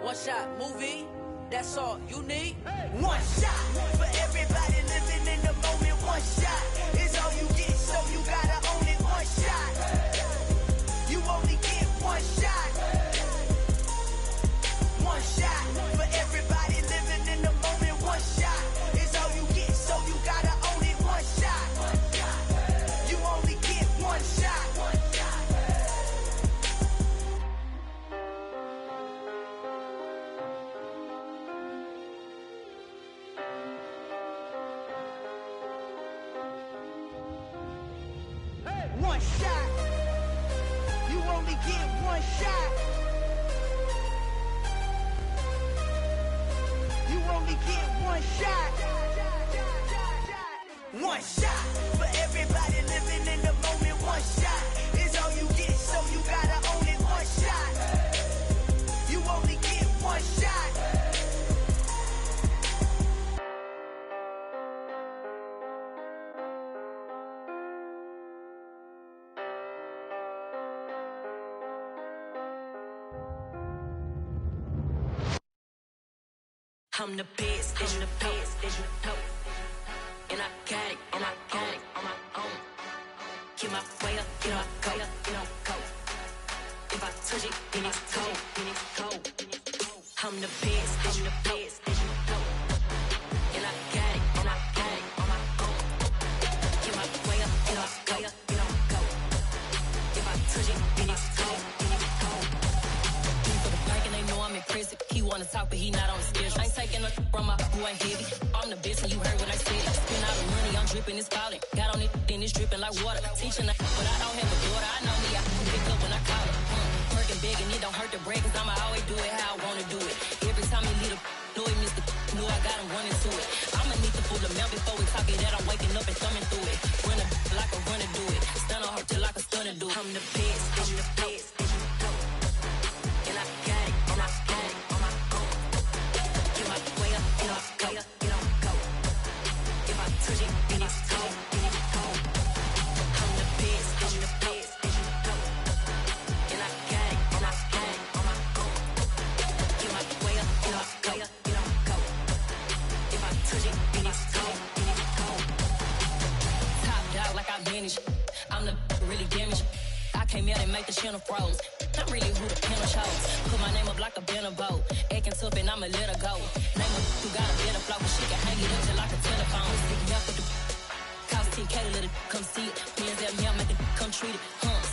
One shot, movie. That's all you need. One shot for everybody living in the moment. One shot is all you get, so you gotta own it. One shot. You only get one shot. One shot for everybody living in the moment. One shot is all you get, so you gotta own it. One shot. You only get one shot. One shot. You only get one shot. You only get one shot. One shot for everybody living in the moment. One shot is all you get, so you gotta own it. One shot. You only get one shot. I'm the best, I'm the best, and I got it, and I got it on my own. Get my way up, get my go, go. If I touch it, then it's cold, then it's cold. I'm the best, I'm the best, and I got it, and I got it on my own. Get my way up, get my go. If I touch it, then it's cold, then it's cold. For the blank and they know I'm impressive. He wanna talk, but he not on the schedule. I ain't taking no from my who ain't heavy. I'm the best and you heard what I said. Spend all the money, I'm dripping, it's falling. Got on it, then it's dripping like water. Teaching but I don't have a daughter. I know me, I can pick up when I call her. Working big and it don't hurt to break, cause I'ma always do it how I wanna do it. Every time he leave know he missed the know I got him running to it. I'ma need to pull the mouth before we talk it that I'm waking up and thumbing through it. Run a like a runner do it. Stun on her till like a stunner do it. I'm the best, I'm the best. And I got it, and I got it on my own. Get my way up, get my go. If I touch it, then it's cold, then it's cold. I'm the best, I'm the best. And I got it, and I got it on my own. Get my way up, get my go. If I touch it, then it's cold, then it's cold. Top dog like I manage. I'm the really damaged. I came out and make the channel froze. I'm really who the piano chose. Put my name up like a banner boat. Acting tough and I'ma let her go. Name her who got a better flow, but she can hang it up just like a telephone. Sticking up with the cost 10K to let it come see it. Hands at me, I make it come treat it.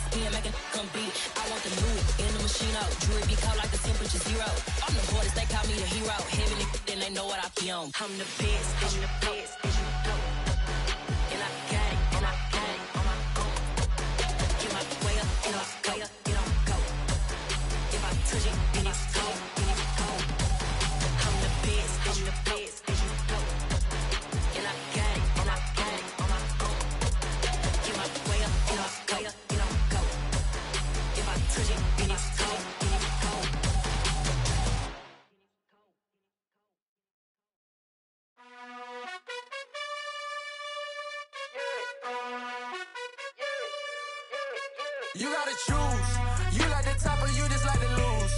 Spin, make it come beat it. I want the new in the machine out. Jewelry be cold like the temperature 0. I'm the hardest, they call me the hero. Heaven and then they know what I be on. I'm the best, I'm the best. And I got it, and I got it on my own. Get my way up, and I go. If I touch it, then it's cold, then it's cold. I'm the best, I'm the best. And I got it, and I got it on my own. Get my way up, and I go. If I touch it, then it's cold, then it's cold. You gotta choose. You like the top or you just like to lose.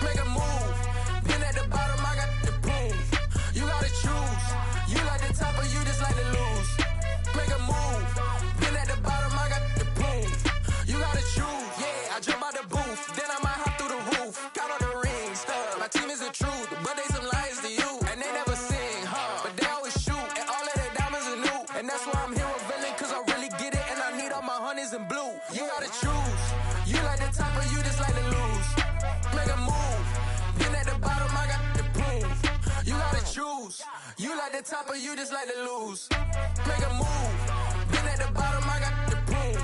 Make a move. Been at the bottom, I got the proof. You gotta choose. You like the top or you just like to lose. Make a move. Been at the bottom, I got the proof. You gotta choose. Yeah, I jump out the booth. Then I might hop through the roof. Count all the rings. My team is the truth, but they some liars to you. And they never sing, but they always shoot. And all of their diamonds are new. And that's why I'm here with villain, cause I really get it. And I need all my honeys in blue. You gotta choose. You like the top or you just like to lose. Make a move. Been at the bottom, I got the proof. You gotta choose. You like the top or you just like to lose. Make a move. Been at the bottom, I got the proof.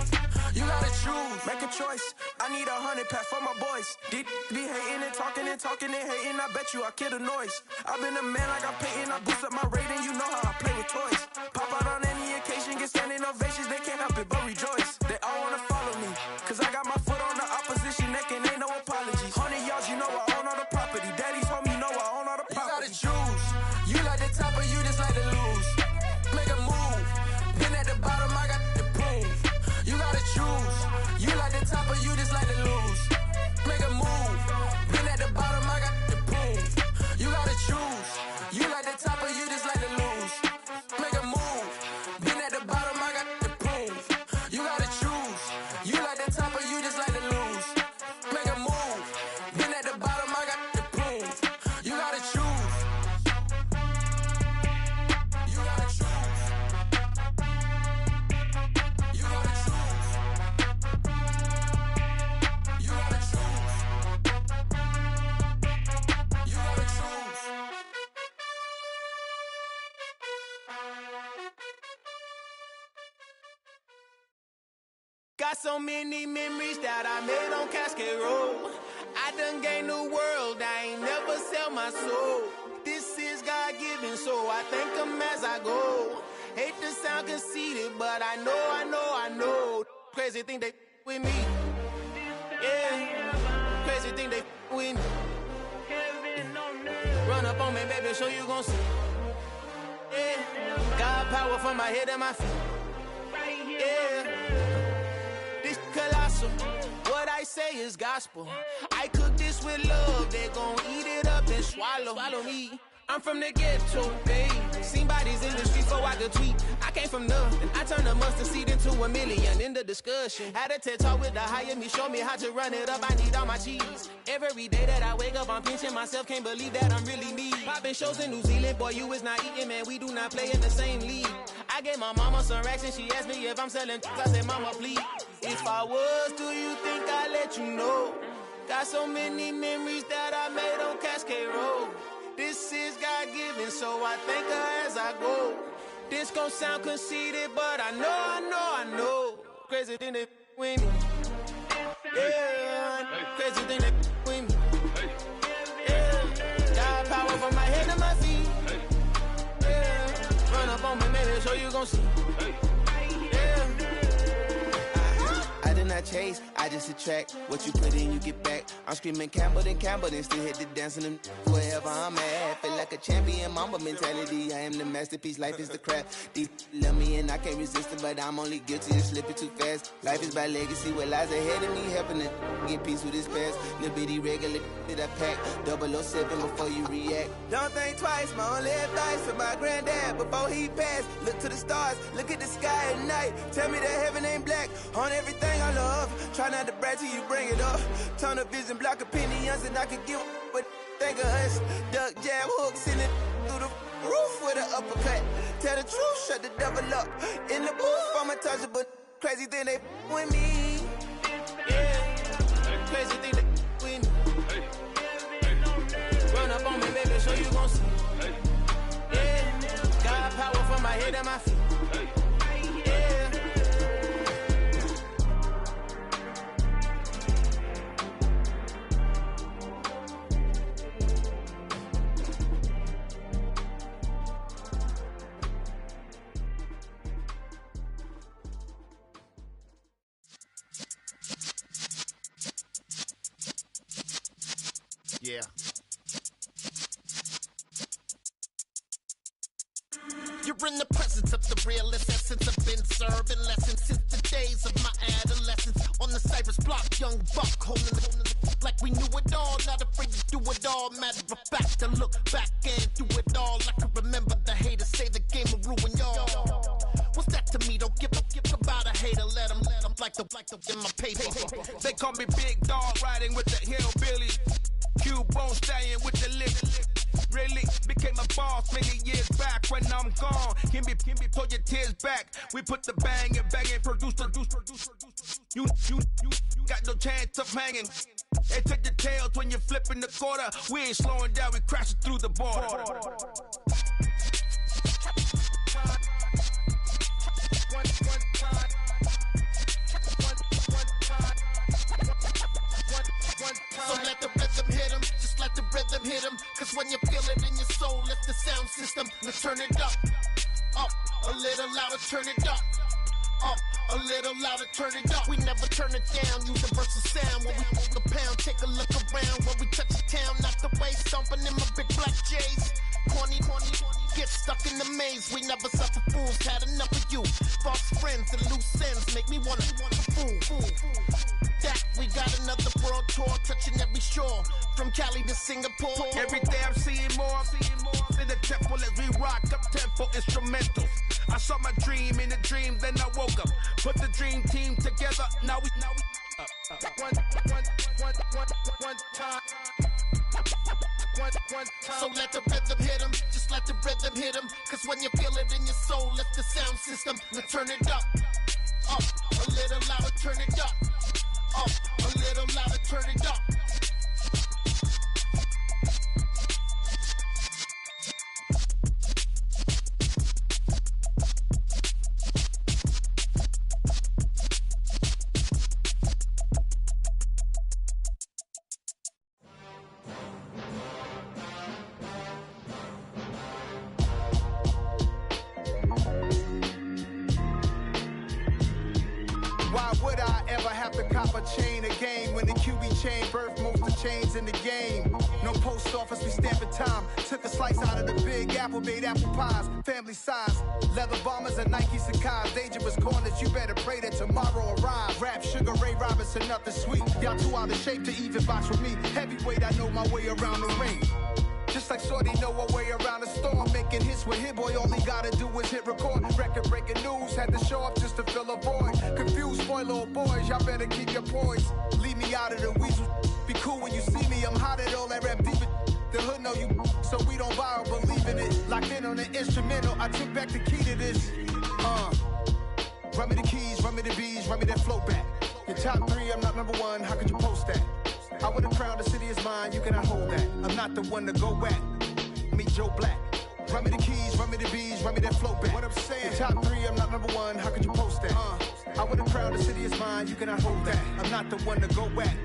You gotta choose. Make a choice. I need 100 pack for my boys. Be hating and talking and talking and hating. I bet you I kill the noise. I've been a man like I'm Peyton. I boost up my rating. You know how I play with toys. Pop out on any occasion, get standing ovations. They can't help it but rejoice. They all wanna follow me, cause I got my foot on the opposition neck and ain't no apologies. 100 yards, you know I own all the property. Daddy's home, you know I own all the property. You gotta choose. You like the top or you just like to lose. Make a move. Been at the bottom, I got the proof. You gotta choose. You like the top or you just like to lose. Make a move. Been at the bottom, I got the proof. You gotta choose. You like the top or you just like to lose. Make a move. Been at the bottom, I got the proof. You gotta choose. You like the top or you just like to lose. Make a move. Been at the bottom, I got the proof. You gotta choose. You gotta choose. You gotta choose. You gotta choose. You gotta choose. Got so many memories that I made on Cascade Road. I done gained the world, I ain't never sell my soul. This is God-given, so I thank him as I go. Hate to sound conceited, but I know. Crazy thing they with me. Yeah, crazy thing they with me. Run up on me, baby, so you gon' see. Yeah, God power from my head and my feet. Yeah. This colossal, what I say is gospel. I cook this with love, they gon' eat it up and swallow me. I'm from the ghetto, babe. Seen bodies in the streets so I could tweet. I came from nothing, I turned a mustard seed into a million. In the discussion, had a TED talk with the higher me, show me how to run it up. I need all my cheese. Every day that I wake up, I'm pinching myself, can't believe that I'm really me. Popping shows in New Zealand, boy, you is not eating, man. We do not play in the same league. I gave my mama some racks and she asked me if I'm selling. I said, mama, please. If I was, do you think I'd let you know? Got so many memories that I made on Cascade Road. This is God-given, so I thank her as I go. This gon' sound conceited, but I know. Crazy thing they with me. Yeah, crazy thing they with me. Yeah, got power from my head to my feet. Yeah, run up on me, maybe, so you gon' see. I did not chase, I just attract. What you put in, you get back. I'm screaming Campbell, then still hit the dance and them wherever I'm at. Feel like a champion, mamba mentality. I am the masterpiece, life is the craft. Deep love me and I can't resist it, but I'm only guilty of slipping too fast. Life is by legacy, what lies ahead of me, helping to get peace with his past. Little bitty regular that I pack, 007 before you react. Don't think twice, my only advice for my granddad before he passed. Look to the stars, look at the sky at night. Tell me that heaven ain't black on everything I love. Try not to brag till you bring it up. Tunnel vision, block opinions, and I could give what think of us. Duck jab hooks in it through the roof with an uppercut. Tell the truth, shut the devil up. In the booth, I'm untouchable. Crazy thing they with me. Yeah, crazy thing they with me. Run up on me, baby, so you gon' see. Yeah, got power from my head and my feet. Yeah. Yeah. You're in the presence of the realest essence. I've been serving lessons since the days of my adolescence. On the Cypress block, young buck holding the like we knew it all. Not afraid to do it all. Matter of fact, to look back and do it all. I can remember the haters say the game will ruin y'all. What's that to me? Don't give about a hater. Let them like the in my paper. They call me Big Dog, riding with the hillbillies. Q-Bone stallion with the lip. Really became a boss many years back. When I'm gone, can be pull your tears back. We put the bang and produce. You got no chance of hanging. They take your tails when you're flipping the quarter. We ain't slowing down, we crashing through the border. So let the rhythm hit him, just let the rhythm hit him. Cause when you feel it in your soul, lift the sound system. Let's turn it up, a little louder, turn it up. A little louder, turn it up. We never turn it down, universal sound. When we move the pound, take a look around. When we touch the town, not the way, stomping in my big black J's. Corny, get stuck in the maze. We never suffer fools, had enough of you. False friends and loose ends make me wanna fool. That we got another world tour, touching every shore, from Cali to Singapore. Every day I'm seeing more in the temple as we rock up tempo instrumentals. I saw my dream in a dream, then I woke up. Put the dream team together, now we one time. So let the rhythm hit him, just let the rhythm hit him. Cause when you feel it in your soul, lift the sound system. Let's turn it up, a little louder, turn it up. A little louder, turn it up. Chain again when the QB chain birthed most of the chains in the game. No post office, we stamping time. Took a slice out of the big apple, made apple pies, family size. Leather bombers and Nike Sacai's. Dangerous corners, you better pray that tomorrow arrives. Rap, Sugar Ray Robinson, nothing sweet. Y'all too out of shape to even box with me. Heavyweight, I know my way around the ring. Just like Shorty know her way around the storm. Making hits with Hit Boy, all he gotta do is hit record. Record breaking news, had to show up just to fill a void. Confused, spoiled little boys, y'all better keep your poise. Leave me out of the weasel. Be cool when you see me, I'm hot at all that rap deep. The hood know you, so we don't borrow, believe in it. Locked in on the instrumental, I took back the key to this. Run me the keys, run me the bees, run me that flow back. Your top three, I'm not number one, how could you post that? I would've crowned the city is mine, you cannot hold that. I'm not the one to go back. Meet Joe Black. Run me the keys, run me the bees, run me that flow back. What I'm saying, your top three, I'm not number one, how could you post that? I would've crowned the city is mine, you cannot hold that. I'm not the one to go back.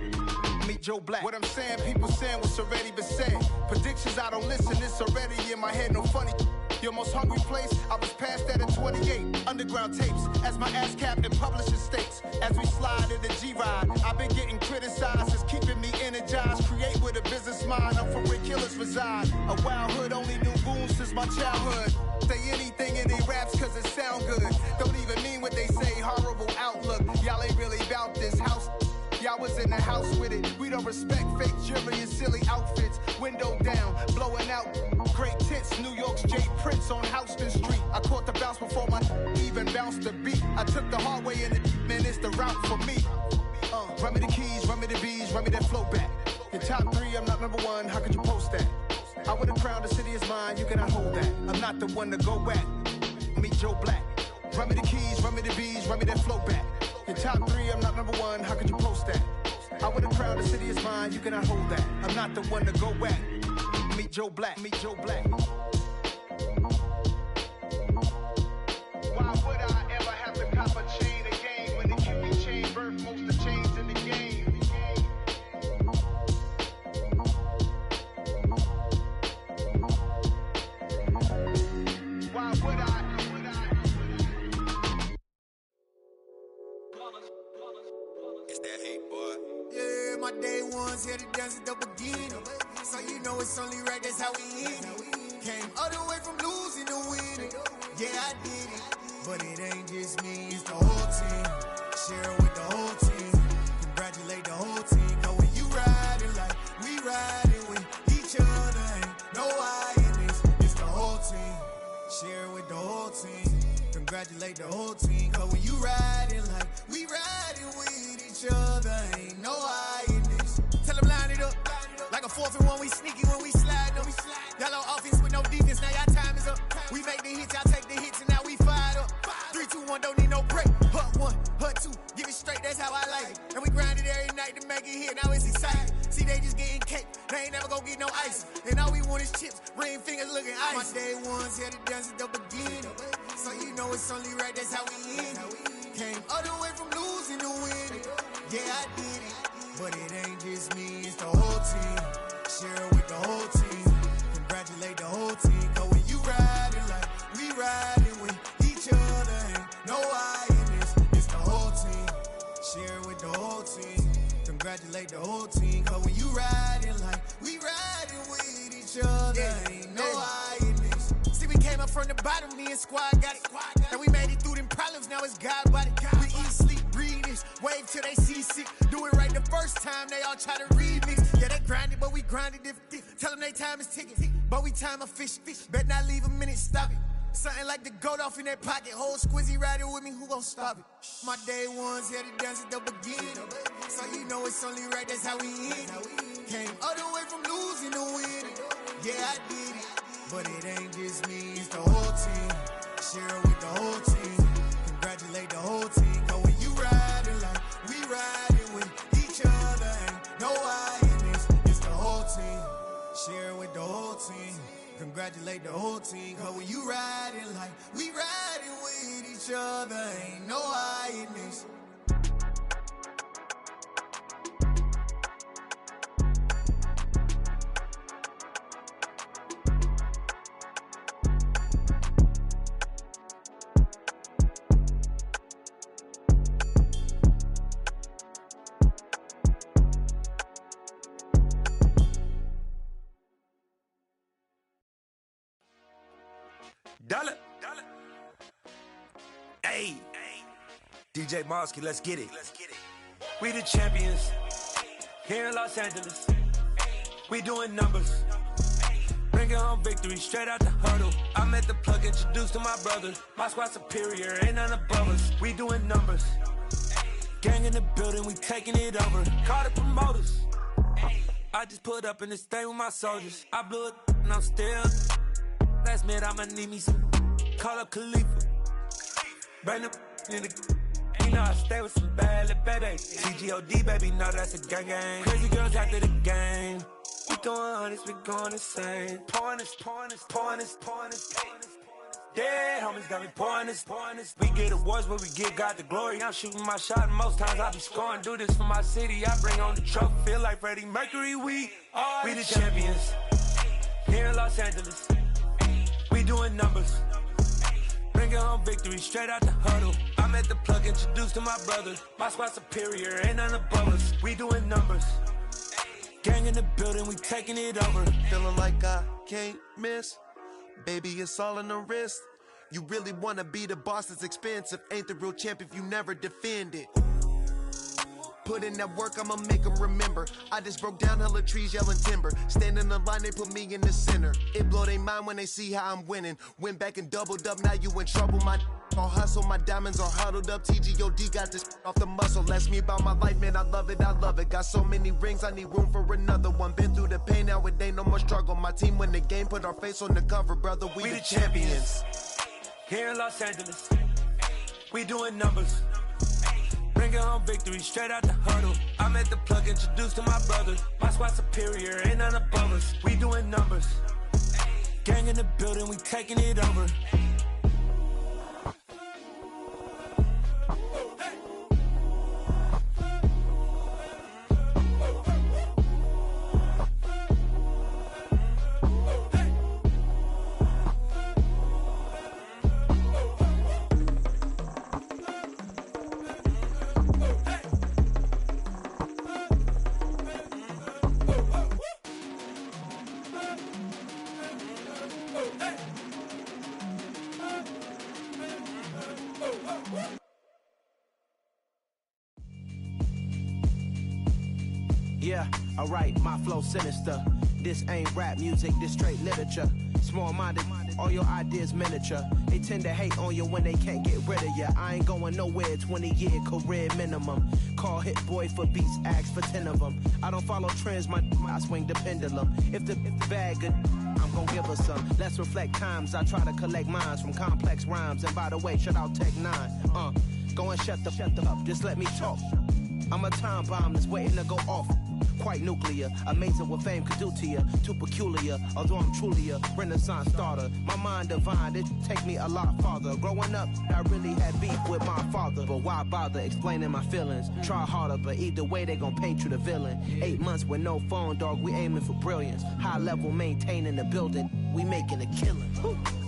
Meet Joe Black. What I'm saying, people saying what's already been said. Predictions, I don't listen, it's already in my head, no funny. Your most hungry place, I was past that at 28. Underground tapes, as my ass cap in publishing states. As we slide in the G-Ride, I've been getting criticized, it's keeping me energized. Create with a business mind, I'm from where killers reside. A wild hood, only knew goons since my childhood. Say anything in they raps cause it sound good. Don't even mean what they say, horrible outlook. Y'all ain't really about this house. Y'all was in the house with it. We don't respect fake jewelry and silly outfits. Window down, blowing out great tits. New York's J. Prince on Houston Street. I caught the bounce before my even bounced the beat. I took the hard way in it, man, it's the route for me. Run me the keys, run me the bees, run me that flow back. Your top three, I'm not number one, how could you post that? I would've crowned the city is mine, you cannot hold that. I'm not the one to go back. Meet Joe Black. Run me the keys, run me the bees, run me that flow back. Your top three, I'm not number one, how could you post that? I would've crowned the city is mine, you cannot hold that. I'm not the one to go back. Meet Joe Black, meet Joe Black. Why would I ever have to cop a chain again when the QB chain birthed most of the chains in the game? Why would I? It's that hate, boy. Yeah, my day ones here to dance at the beginning. So you know it's only right, that's how we eat it. Came all the way from losing to winning. Yeah, I did it. But it ain't just me, it's the whole team. Share it with the whole team. Congratulate the whole team. Cause when you riding like we riding with each other, ain't no I in this. It's the whole team. Share it with the whole team. Congratulate the whole team. Cause when you riding like we riding with each other, ain't no I in this. Tell them line it up. Like a 4th and 1, we sneaky when we slide them. Y'all on offense with no defense, now y'all time is up. We make the hits, y'all take the hits, and now we fired up. 3, 2, 1, don't need no break. Hut 1, hut 2, give it straight, that's how I like it. And we grind it every night to make it hit, now it's exciting. See, they just getting cake, they ain't never gonna get no ice. And all we want is chips, ring fingers looking ice. My day ones had to dance at the beginning. So you know it's only right, that's how we end it. Came all the way from losing to winning. Yeah, I did it. But it ain't just me, it's the whole team. Share it with the whole team. Congratulate the whole team. Cause when you riding like we riding with each other, ain't no I in this. It's the whole team. Share it with the whole team. Congratulate the whole team. Cause when you riding like we riding with each other, ain't no I in this. See, we came up from the bottom, me and squad got it. And we made it through them problems, now it's God body. We eat, sleep, breathe this. Wave till they see sick. Do it right the first time, they all try to remix. Yeah, they grinded, but we grinded different. Tell them they time is ticking, but we time a fish. Bet not leave a minute, stop it. Something like the goat off in their pocket. Whole squizzy riding with me, who gon' stop it? My day ones had to dance at the beginning. So you know it's only right, that's how we end it. Came all the way from losing to winning. Yeah, I did it. But it ain't just me, it's the whole team. Share it with the whole team. Congratulate the whole team. Cause when you riding like we riding with each other, ain't no I in this. It's the whole team. Share it with the whole team. Congratulate the whole team. Cause when you riding like we riding with each other, ain't no I in this. Dollar. Hey. DJ Mosky, let's get it. We the champions here in Los Angeles. We doing numbers. Bringing home victory straight out the huddle. I'm at the plug, introduced to my brother. My squad superior, ain't none above us. We doing numbers. Gang in the building, we taking it over. Call the promoters. I just put up in this thing with my soldiers. I blew it and I'm still. Last minute, I'ma need me some. Call up Khalifa. Bring them in the. You know I stay with some bad little baby. TGOD, baby, know that's a gang gang. Crazy girls after the game. We going honest, we going insane. Pouring this. Dead homies got me pouring this. We get awards, but we give God the glory. I'm shooting my shot, and most times I be scoring. Do this for my city, I bring on the trophy. Feel like Freddie Mercury, we the champions. Here in Los Angeles. We doing numbers. Bringing home victory straight out the huddle. I'm at the plug, introduced to my brother. My squad superior, ain't none above us. We doing numbers. Gang in the building, we taking it over. Feeling like I can't miss. Baby, it's all in the wrist. You really wanna be the boss, it's expensive. Ain't the real champ if you never defend it. Put in that work, I'ma make them remember. I just broke down hella trees, yelling timber. Stand in the line, they put me in the center. It blow their mind when they see how I'm winning. Went back and doubled up, now you in trouble. My all hustle, my diamonds are huddled up. TGOD got this off the muscle. Ask me about my life, man, I love it. Got so many rings, I need room for another one. Been through the pain, now it ain't no more struggle. My team win the game, put our face on the cover, brother. We the champions. Here in Los Angeles, we doing numbers. Bringing home victory straight out the huddle. I'm at the plug, introduced to my brother. My squad superior, ain't none above us. We doing numbers. Gang in the building, we taking it over. Yeah, alright, my flow sinister. This ain't rap music, this straight literature. Small-minded, all your ideas miniature. They tend to hate on you when they can't get rid of you. I ain't going nowhere, 20-year career minimum. Call Hit Boy for beats, ask for 10 of them. I don't follow trends, I swing the pendulum. If the bag good, I'm gon' give her some. Let's reflect times, I try to collect minds from complex rhymes. And by the way, shout out Tech 9. Go and shut the up, just let me talk. I'm a time bomb that's waiting to go off. Quite nuclear, amazing what fame could do to you. Too peculiar, although I'm truly a renaissance starter. My mind divine, it take me a lot farther. Growing up, I really had beef with my father. But why bother explaining my feelings? Try harder, but either way they gon' paint you the villain. 8 months with no phone, dog, we aiming for brilliance. High level maintaining the building, we making a killing.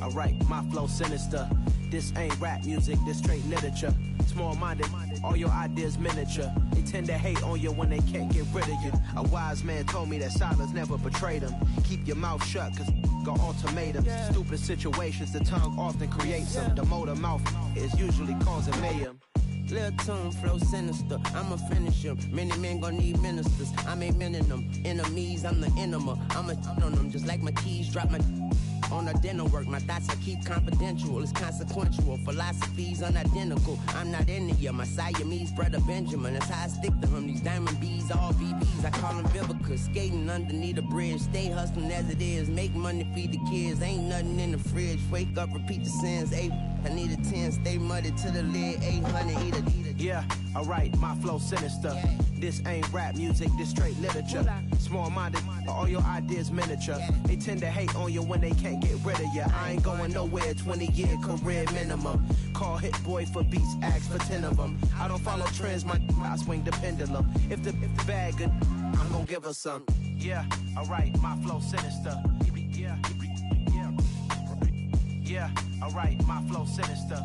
Alright, my flow sinister. This ain't rap music, this straight literature. Small-minded, all your ideas miniature. They tend to hate on you when they can't get rid of you. A wise man told me that silence never betrayed him. Keep your mouth shut, cause got ultimatums. Stupid situations, the tongue often creates them. The motor mouth is usually causing mayhem. Lil' tune, flow sinister, I'ma finish him. Many men gon' need ministers, I'm aiming them. Enemies, I'm the enema. I'ma on them just like my keys, drop my on a dinner work. My thoughts I keep confidential, it's consequential. Philosophies unidentical, I'm not in it yet. My Siamese brother Benjamin, that's how I stick to him. These diamond bees, all BBs, I call them Vivica. Skating underneath a bridge, stay hustling as it is. Make money, feed the kids, ain't nothing in the fridge. Wake up, repeat the sins, I need a 10, stay muddy to the lid, 800, eat a. Yeah, alright, my flow sinister. This ain't rap music, this straight literature. Small-minded, all your ideas miniature. They tend to hate on you when they can't get rid of you. I ain't going nowhere, 20-year career minimum. Call Hit Boy for beats, ask for 10 of them. I don't follow trends, I swing the pendulum. If the bag good, I'm gon' give her some. Yeah, alright, my flow sinister. Yeah, alright, my flow sinister.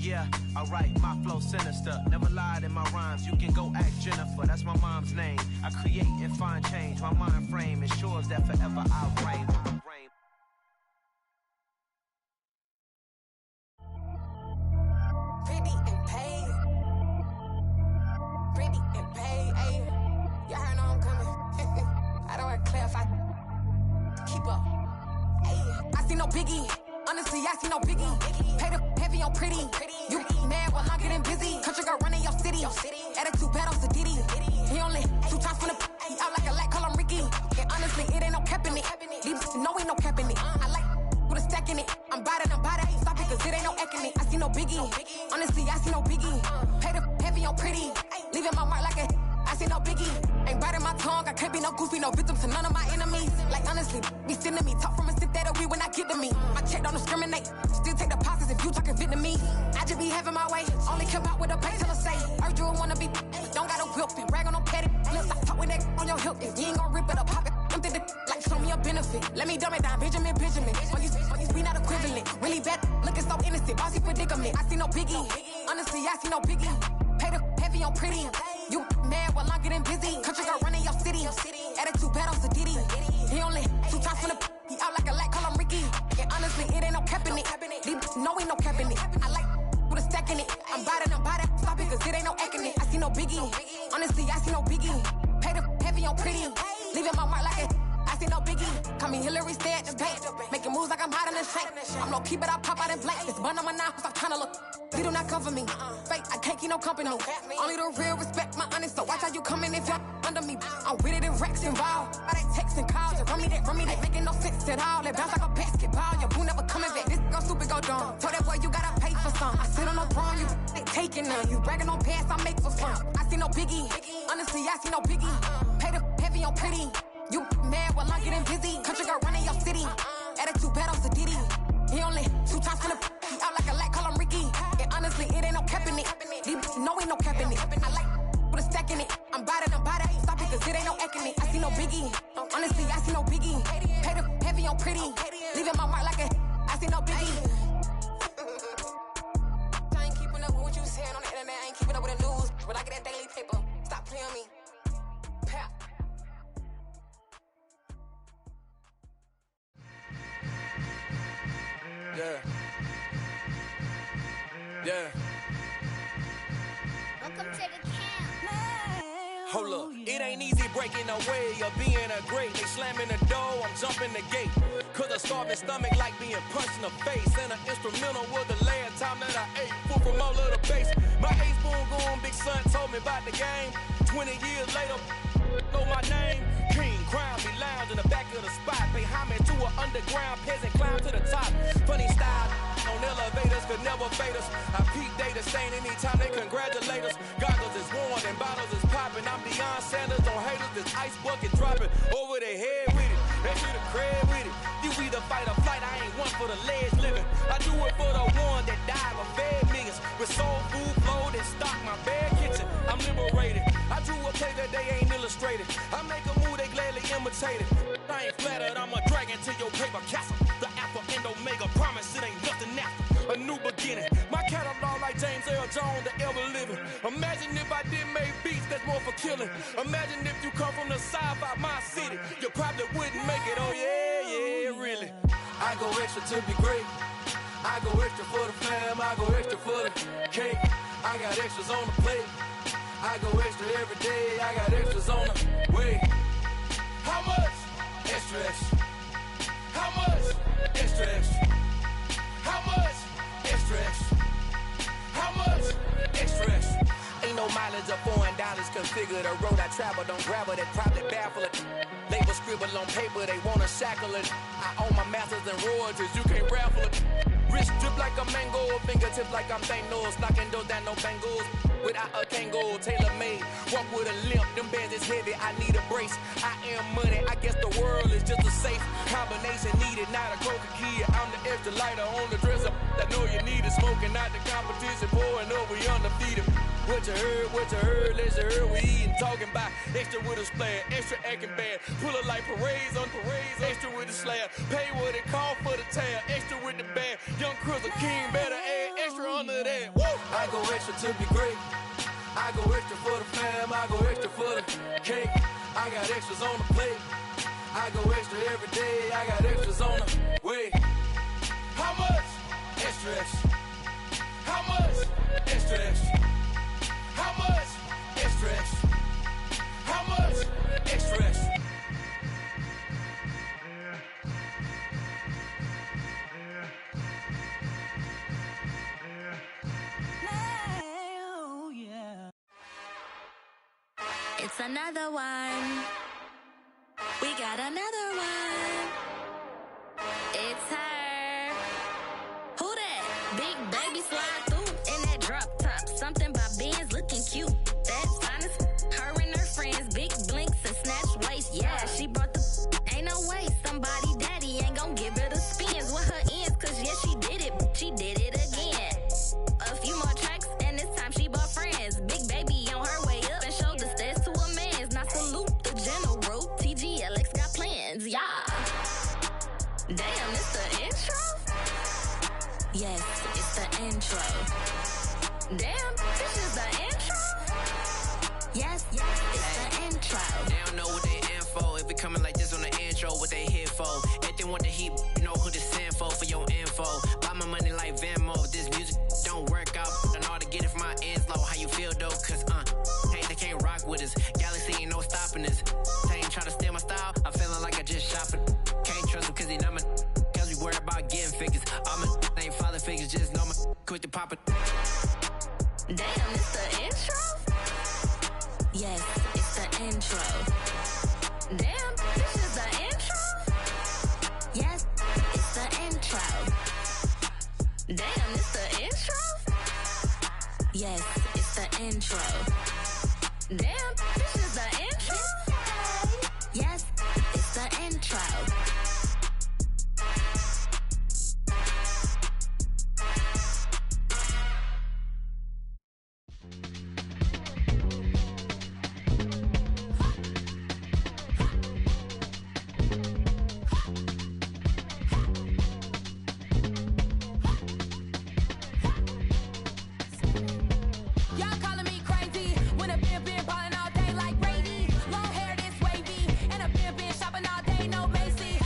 Yeah, alright, my flow sinister. Never lied in my rhymes, you can go ask Jennifer, that's my mom's name. I create and find change, my mind frame ensures that forever I'll reign. Pretty and paid. Pretty and paid, ayy. Y'all heard I'm coming. I don't want to clarify. Keep up. Ayy, I see no biggie. Honestly, I see no biggie. Paid up heavy on pretty. You mad while I'm getting busy. Country girl running your city. Attitude bad on Sadiddy. He only 2 times from the he out like a light, call him Ricky. And honestly, it ain't no cap in it. These know ain't no cap in it. I like with a stack in it. I'm bout it. Stop it, cause it ain't no eck in it. I see no biggie. Honestly, I see no biggie. Paid up heavy on pretty. Leaving my mark like a I see no biggie. Ain't biting my tongue. I can't be no goofy, no victim to none of my enemies. Like honestly, be sending me talk from a stick that'll be when I get to me. My check don't discriminate. Still take deposits if you talking Vietnamese. I just be having my way. Only care about what the pay till I say. Heard you wanna be, don't got a whip and brag on no petty. Let's stop talk with that on your hip. If you ain't gon' rip it up, pop it. Empty the like show me a benefit. Let me dumb it down, Benjamin. All these we not equivalent. Really bad, looking so innocent. Bossy predicament. I see no biggie. Honestly, I see no biggie. Paid up heavy on pretty. You mad while I'm getting busy. Country girl running your city. Attitude bad on Sadiddy. He only 2 times from the he out like a light, call him Ricky. And honestly, it ain't no cap in it. These know ain't no cap in it. I like with a stack in it. I'm bout it. Stop it, cause it ain't no eck in it. I see no biggie. Honestly, I see no biggie. Paid up heavy on pretty. Leaving my mark like a I see no biggie. Call me Hillary, stay at the bank. Making moves like I'm hiding in shank. I'm low key, but I pop out in blank. It's bun on my knife, stop trying to look. They do not cover me. Fake, I can't keep no company. Only the real respect my honest. So watch how you coming if y'all under me. I'm with it in Rex involved. I they texting calls. Just run me that. Making no sense at all. They bounce like a basketball. Your boo never coming back. This go stupid, go dumb. Told that boy you gotta pay for some. I sit on no throne, you they taking none. You bragging on past, I make for fun. I see no biggie. Honestly, I see no biggie. Paid up heavy on pretty. You mad while I'm getting busy. Country girl running your city. Attitude bad on Sadiddy. He only 2 times from the he out like a light, call him Ricky. And honestly, it ain't no cap in it. These know ain't no cap in it. I like with a stack in it. I'm bout it. Stop it, cause it ain't no eck in it. I see no biggie. Honestly, I see no biggie. Paid up heavy on pretty. Leaving my mark like a I see no biggie. I ain't keeping up with what you saying on the internet. I ain't keeping up with the news. But I get that daily paper. Stop playing me. Yeah. Welcome to the camp. Hold up, it ain't easy breaking away or being a great. They slamming the door, I'm jumping the gate. Cause a starving stomach like being punched in the face. And an instrumental was the last time that I ate food from all of the base. My A-spoon going, big son told me about the game. 20 years later, know my name. King, crown me, lounge in the back of the spot. Pay homage to an underground peasant, climb to the top. Funny style, on elevators could never fade us. I peep data stain anytime they congratulate us. Goggles is worn and bottles is popping. I'm Deion Sanders on haters, this ice bucket dropping over their head with it. They should have crab with it. You either fight or flight, I ain't one for the ledge living. I do it for the one that died or fed millions. With soul food, flow that stock my bad kitchen. I'm liberated. I drew a play that they ain't illustrated. I make a move, they gladly imitated. I ain't flattered, I'm a dragon to your paper castle. The Alpha and Omega promise it ain't nothing after. A new beginning. My catalog like James Earl Jones, the ever living. Imagine if I did make beats that's more for killing. Imagine if you come from the side by my city. You probably wouldn't make it, oh yeah, really. I go extra to be great. I go extra for the fam, I go extra for the cake. I got extras on the plate. I go extra every day, I got extras on the way. How much? Extra, extra. How much? Extra, extra. How much? Extra, extra. How much? Extra, extra. Ain't no mileage of $4 configure the road I travel. Don't gravel that probably baffle it. Label scribble on paper, they wanna shackle it. I own my masters and royalties, you can't raffle it. Wrist drip like a mango, fingertips like I'm Thanos. Knocking those down, no bangles. Without a Kango, tailor-made. Walk with a limp, them bands is heavy, I need a brace. I am money, I guess the world is just a safe combination needed, not a coca key. I'm the extra lighter on the dresser. I know you need it, smoking out the competition, pouring up, we undefeated. What you heard, let's hear we eatin', talking about extra with a splash, extra acting bad. Pull it like parades on parades, extra with the slab. Pay what it call for the tab, extra with the bag. Young Chris, a king, better add extra under that. Woo! I go extra to be great. I go extra for the fam, I go extra for the cake. I got extras on the plate. I go extra every day, I got extras on the way. How much? Extra, extra. How much? Extra, extra. How much? Extra, extra. How much? Extra, extra. It's another one. We got another one. It's her. Who that? Big baby slide through in that drop top. Something by Benz looking cute. That's honest. Her and her friends, big blinks and snatch waist. Yeah, she brought the. Ain't no way somebody daddy ain't gon' give her the spins with her ends. Cause yeah, she did it. She did it again. A few more tracks and this time she bought friends. Big baby on her way up and showed the stairs to a man's. Now salute the general. TGLX got plans, yeah. Damn, it's the intro? Yes, it's the intro. Damn, this is the intro? Yes, it's the intro. They don't know what they info. If we coming like this on the intro, what they here for? If they want the heat, you know who to send for your info. Buy my money like Venmo. This music don't work out. I know how to get it from my ends low. How you feel though? Cause hey, they can't rock with us. Galaxy ain't no stopping us. They ain't try to steal my style. I'm feeling like I just shopping. Can't trust them cause they not my. Cause we worried about getting figures. All my ain't father figures. Just know my quick to pop it. Damn, it's the intro? Yes, it's the intro. Damn, this is the intro? Yes, it's the intro. Damn, it's the intro? Yes, it's the intro. Damn, this is the intro? Yes, it's the intro. Y'all calling me crazy when a been ballin' all day like Brady. Long hair this wavy and a been shopping all day, no Macy.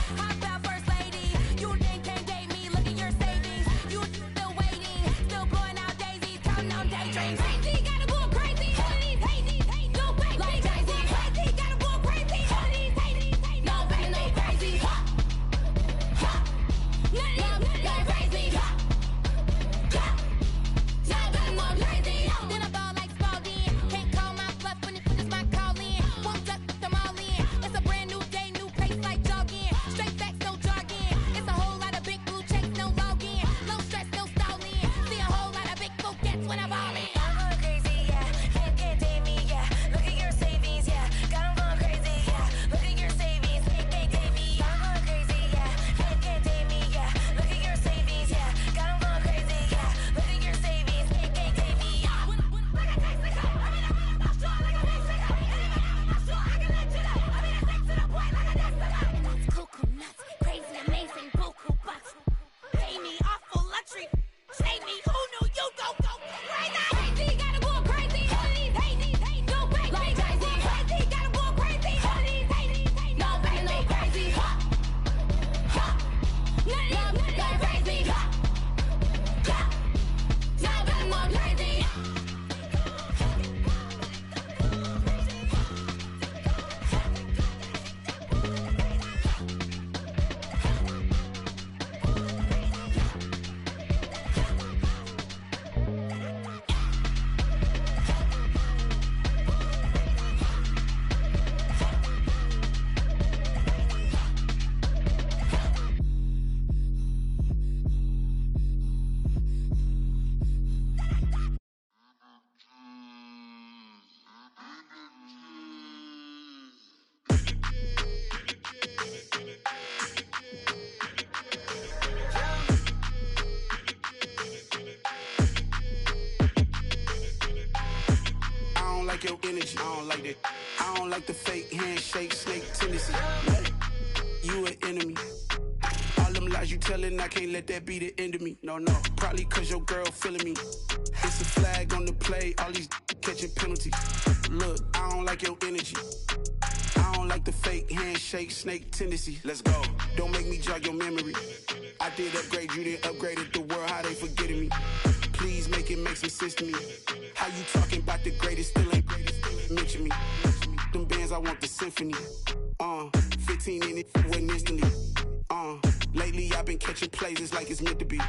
your energy. I don't like that. I don't like the fake handshake, snake tendency. You an enemy. All them lies you telling, I can't let that be the end of me. No, probably cause your girl feeling me. It's a flag on the play, all these catching penalties. Look, I don't like your energy. I don't like the fake handshake, snake tendency. Let's go. Don't make me jog your memory. I did upgrade you, then upgraded the world, how they forgetting me. Please make it make some sense to me. How you talking about the greatest, still ain't greatest, mention me. Them bands, I want the symphony. 15 in it, went instantly. Lately I've been catching plays, it's like it's meant to be.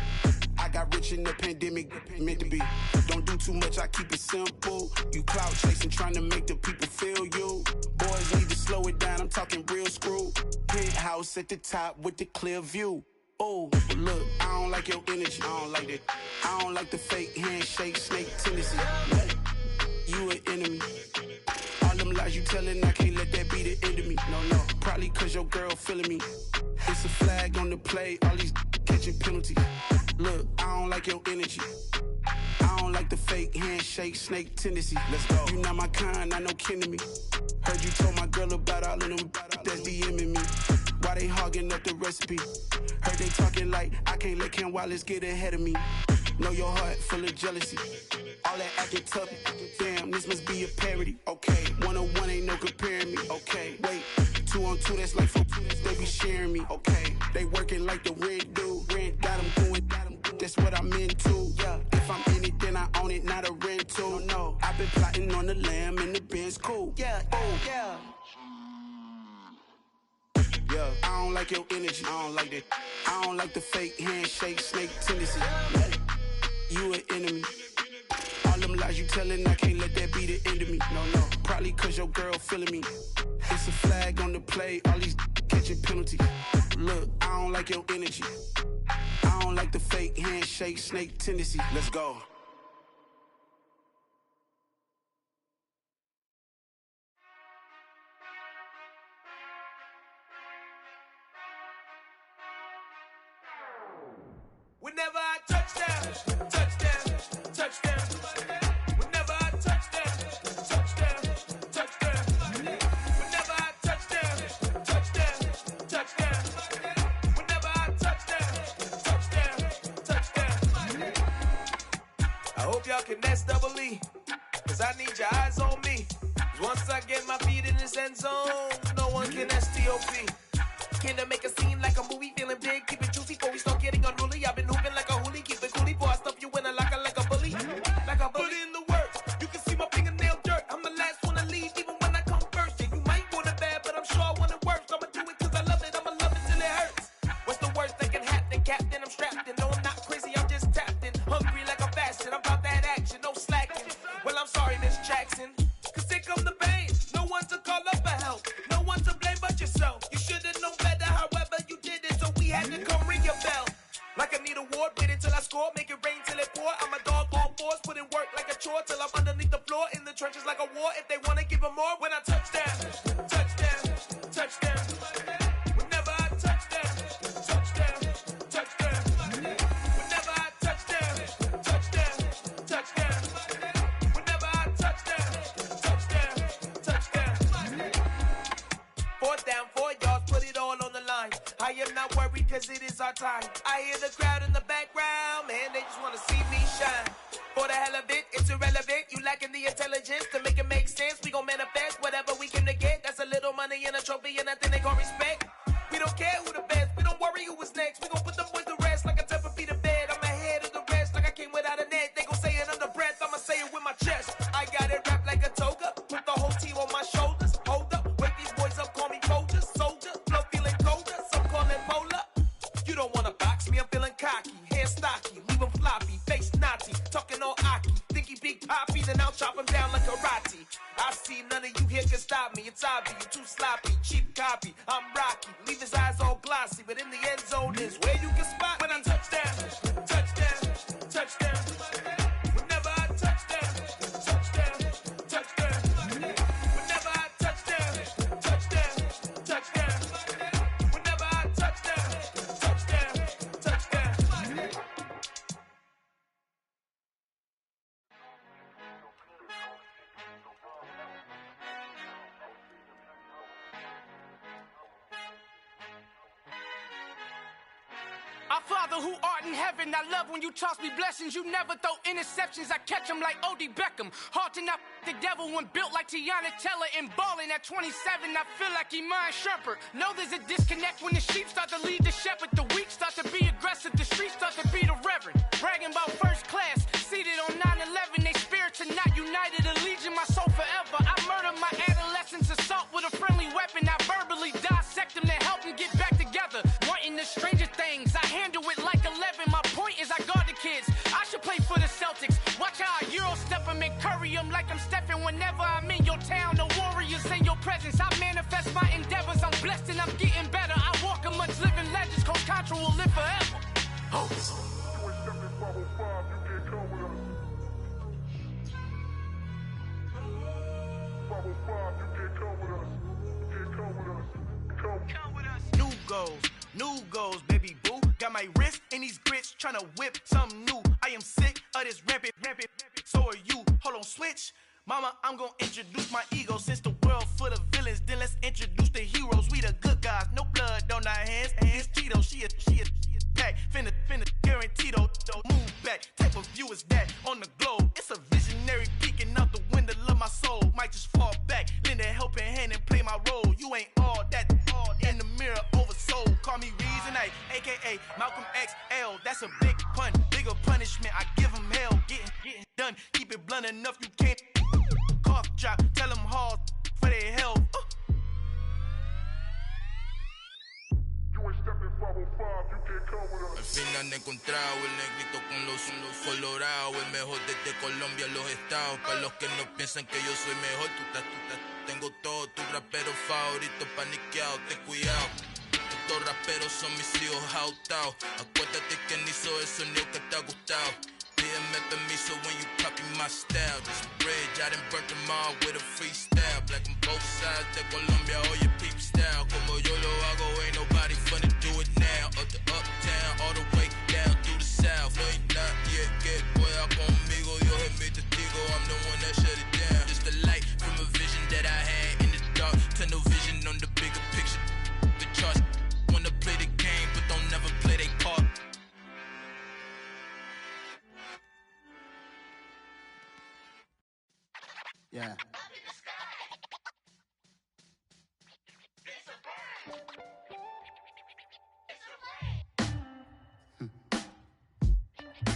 I got rich in the pandemic, meant to be. Don't do too much, I keep it simple. You clout chasing, trying to make the people feel you. Boys need to slow it down, I'm talking real screw. Penthouse at the top with the clear view. Oh, look, I don't like your energy, I don't like that. I don't like the fake handshake, snake tendency. You an enemy. All them lies you telling, I can't let that be the end of me. No, probably cause your girl feeling me. It's a flag on the play, all these catching penalties. Look, I don't like your energy. I don't like the fake handshake, snake tendency. Let's go. You not my kind, I know kin to me. Heard you told my girl about all of them that's DMing me. Why they hogging up the recipe? Heard they talking like I can't let Ken Wallace get ahead of me. Know your heart full of jealousy. All that acting tough, damn, this must be a parody. Okay, 1-on-1 ain't no comparing me. Okay, wait, 2-on-2, that's like 4-2, they be sharing me. Okay, they working like the rent do. Rent got them going, that's what I'm into. Yeah, if I'm in it, then I own it, not a rental. No, I've been plotting on the lamb and the Benz cool. Yeah, oh, yeah. Yeah, I don't like your energy, I don't like that. I don't like the fake handshake, snake tendency. You an enemy. All them lies you telling, I can't let that be the end of me. No, probably cause your girl feeling me. It's a flag on the play, all these catching penalties. Look, I don't like your energy. I don't like the fake handshake, snake tendency. Let's go. Whenever I touchdown, touchdown, touchdown. Whenever I touchdown, touchdown, touchdown. Whenever I touchdown, touchdown, touchdown. Whenever I touchdown, touchdown, touchdown. I hope y'all can nest double E, cause I need your eyes on me. Cause once I get my feet in this end zone, no one can STOP. Can I make a scene like a movie, feeling big, keep it juicy before we start getting unruly. I've been hooping like a hoolie, keep it coolie before I stuff you in a locker like a bully. Like a bully. Put in the work, you can see my fingernail dirt. I'm the last one to leave, even when I come first. Yeah, you might want it bad, but I'm sure I want it worse. I'ma do it cause I love it, I'ma love it till it hurts. What's the worst that can happen, Captain? I'm strapped in, no I'm not crazy, I'm just tapped in. Hungry like I'm fasting, I'm about that action, no slacking. Well, I'm sorry, Miss Jackson, cause here come the pain. No one to call up for help, no one to blame but yourself. You should've known better, however you did it, so we had to come ring your bell. Like I need a ward, wait until I score, make it rain till it pour. I'm a dog on fours, put in work like a chore till I'm underneath the floor, in the trenches like a war. If they wanna give them more, when I touchdown, touchdown, touchdown. Whenever I touchdown, touchdown, touchdown. Whenever I touchdown, touchdown, touchdown. Whenever I touchdown, touchdown, touchdown. 4th down, 4 yards, put it all on the line. I am not worried cause it is our time. I hear the crowd in the background, man, they just wanna see me shine. For the hell of it, it's irrelevant. You lacking the intelligence to make it make sense. We gon' manifest whatever we came to get. That's a little money and a trophy and nothing they gon' respect. We don't care who the best, we don't worry who was next. We gon' put them boys to rest like a Tempur-Pedic to bed. I'm ahead of the rest like I came without a net. They gon' say it under breath, I'ma say it with my chest. I got it wrapped like a toga, put the whole team on my shoulders. Hold up, wake these boys up, call me Folger, soldier. Flow feeling colder, some call it polar. You don't wanna box me, I'm feeling cocky. Hair stocky, leave him floppy, face naughty. Talking all aki, think he big poppy, then I'll chop him down like karate. I see none of you here can stop me. It's obvious, you too sloppy, cheap copy. I'm Rocky, leave his eyes all glossy, but in the end zone is where you can spot when I touchdown, touchdown, touchdown. Whenever I touchdown, touchdown, touchdown. Whenever I touchdown, touchdown, touchdown. Whenever I touchdown, touchdown, touchdown. Our Father who art in heaven, I love when you toss me blessings. You never throw interceptions, I catch them like O.D. Beckham. Hard to not the devil when built like Tiana Teller and balling at 27. I feel like Iman Shumpert. Know there's a disconnect when the sheep start to lead the shepherd. The weak start to be aggressive, the streets start to be the reverend. Bragging about first class, seated on 9/11. They spirits are not united, a legion, my soul forever. I murder my adolescence, assault with a friendly weapon. I verbally dissect them to help them get back together. Wanting the stranger things, I handle it like 11. My point is I guard the kids. I should play for the Celtics. Watch how I Euro step them and curry them like I'm stepping. Whenever I'm in your town, the warriors in your presence. I manifest my endeavors. I'm blessed and I'm getting better. I walk amongst living legends. Coach Contra will live forever. Oh. New goals, baby boo. Got my wrist in these grits, tryna whip something new. I am sick of this rampant. So are you. Hold on, switch. Mama, I'm gonna introduce my ego. Since the world full of villains, then let's introduce the heroes. We the good guys, no blood on our hands. It's Tito, she a pack. Finna guarantee though. Move back. Type of view is that on the globe? It's a visionary peeking out the window of my soul. Might just fall back, lend a helping hand and play my role. You ain't all that in the mirror oversold. Call me Reason A, aka Malcolm XL. That's a big pun, bigger punishment. I give him hell, getting done. Keep it blunt enough, you can't cough drop. Tell them hard for their health. Al fin han encontrado el negrito con los colorados, el mejor desde Colombia, los estados. Para los que no piensan que yo soy mejor, tengo todo, tu rapero favorito paniqueado, ten cuidado. Estos raperos son mis hijos jautados. Acuérdate que ni hizo el sonido que te ha gustado. Pídeme permiso when you copy my style. This bridge, I done burnt them all with a freestyle. Black on both sides de Colombia, oye peep style. Como yo lo hago, ain't nobody finna do it now. Up to uptown, all the way down through the south. No hay nadie que pueda conmigo, Dios es mi testigo. I'm the one that shut it down. Just the light from a vision that I had in the dark. Tunnel vision on the bigger picture. The charts wanna play the game, but don't never play their part. Yeah.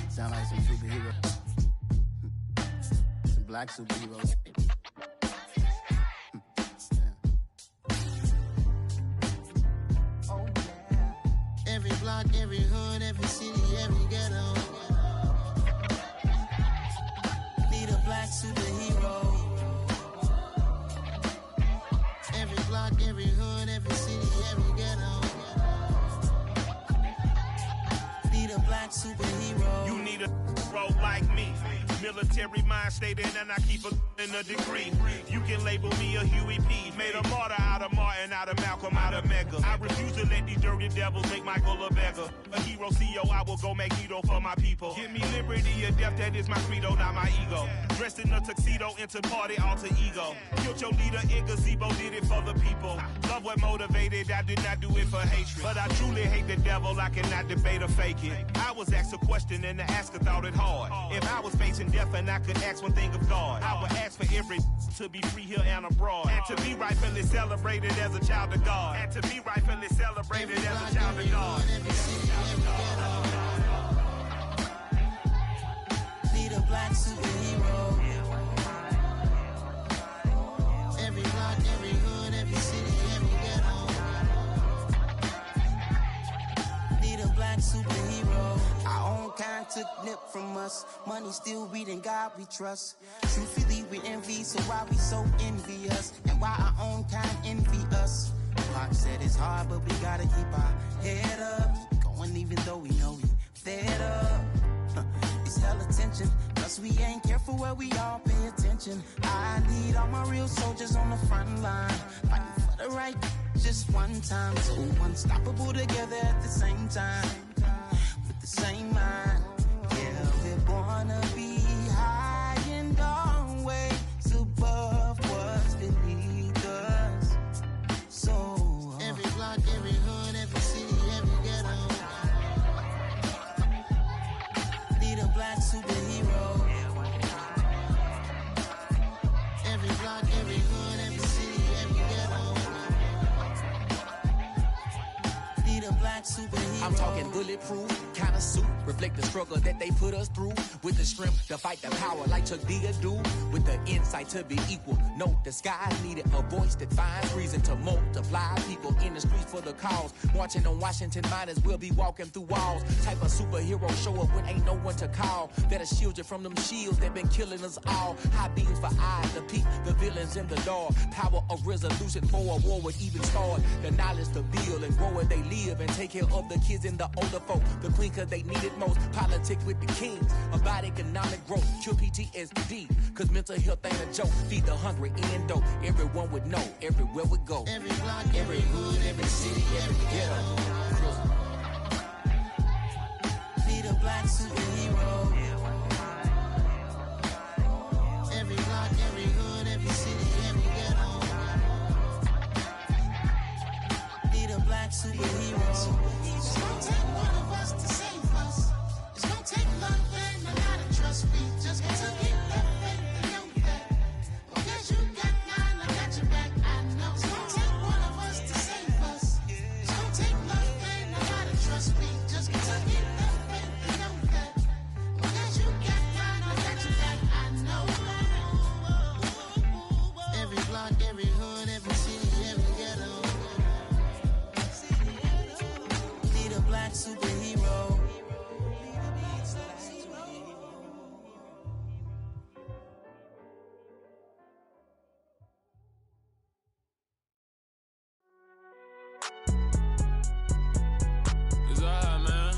Sound like some superheroes. Some black superheroes. Oh yeah. Every block, every hood, every city, every ghetto. Need a black superhero. Every block, every hood, every city, every ghetto. Need a black superhero. You need a role like me. Military mind stated, and I keep in a degree. You can label me a Huey P. Made a martyr out of Martin, out of Malcolm, out of Mega. I refuse to let these dirty devils make Michael a beggar. A hero CEO, I will go Magneto for my people. Give me liberty or death, that is my credo, not my ego. Dressed in a tuxedo, into party, alter ego. Killed your leader in gazebo, did it for the people. Love what motivated, I did not do it for hatred. But I truly hate the devil, I cannot debate or fake it. I was asked a question and the asker thought it hard. If I was facing death and I could ask one thing of God, I would ask for every to be free here and abroad, and to be rightfully celebrated as a child of God, and to be rightfully celebrated as a child of God. Need a black superhero. Every block, every hood, every city, every ghetto. Need a black superhero. Our own kind took nip from us. Money still reading God we trust. Truthfully we envy, so why we so envious? And why our own kind envy us? Pac said it's hard, but we gotta keep our head up. Going even though we know we fed up. It's hell attention, plus we ain't careful where we all pay attention. I need all my real soldiers on the front line, fighting for the right just one time. So unstoppable together at the same time, with the same mind. Yeah, we're born to be high and always above what's beneath us. So every block, every hood, every city, every ghetto. Be the black superhero. I'm talking bulletproof kind of suit, reflect the struggle that they put us through. With the strength to fight the power like Chuck D do. With the insight to be equal. No disguise needed, a voice that finds reason to multiply. People in the streets for the cause. Marching on Washington miners will be walking through walls. Type of superhero show up when ain't no one to call. That'll shield you from them shields that been killing us all. High beams for eyes to peep the villains in the dark. Power of resolution for a war would even start. The knowledge to build and grow where they live and take care of the kids and the older folk. The queen cause they need it most. Politics with the kings. About economic growth. Cure PTSD. Cause mental health ain't a joke. Feed the hungry and dope. Everyone would know. Everywhere we go. Every block, every hood, every city, every ghetto. Be the black superhero. Every block, every hood, every city, every ghetto. Be the black superhero. It's gonna take one of us to save us. It's gonna take love and a lot of trust. We just got to keep that faith and know that. Because you got mine, I got your back. I know it's gonna take one of us to save us. It's gonna take love and a lot of trust. We just got to keep that faith and know that. Because you got mine, I got your back. I know. Every block, every hood, every city, every ghetto. Be the black superhero. It's alright, man.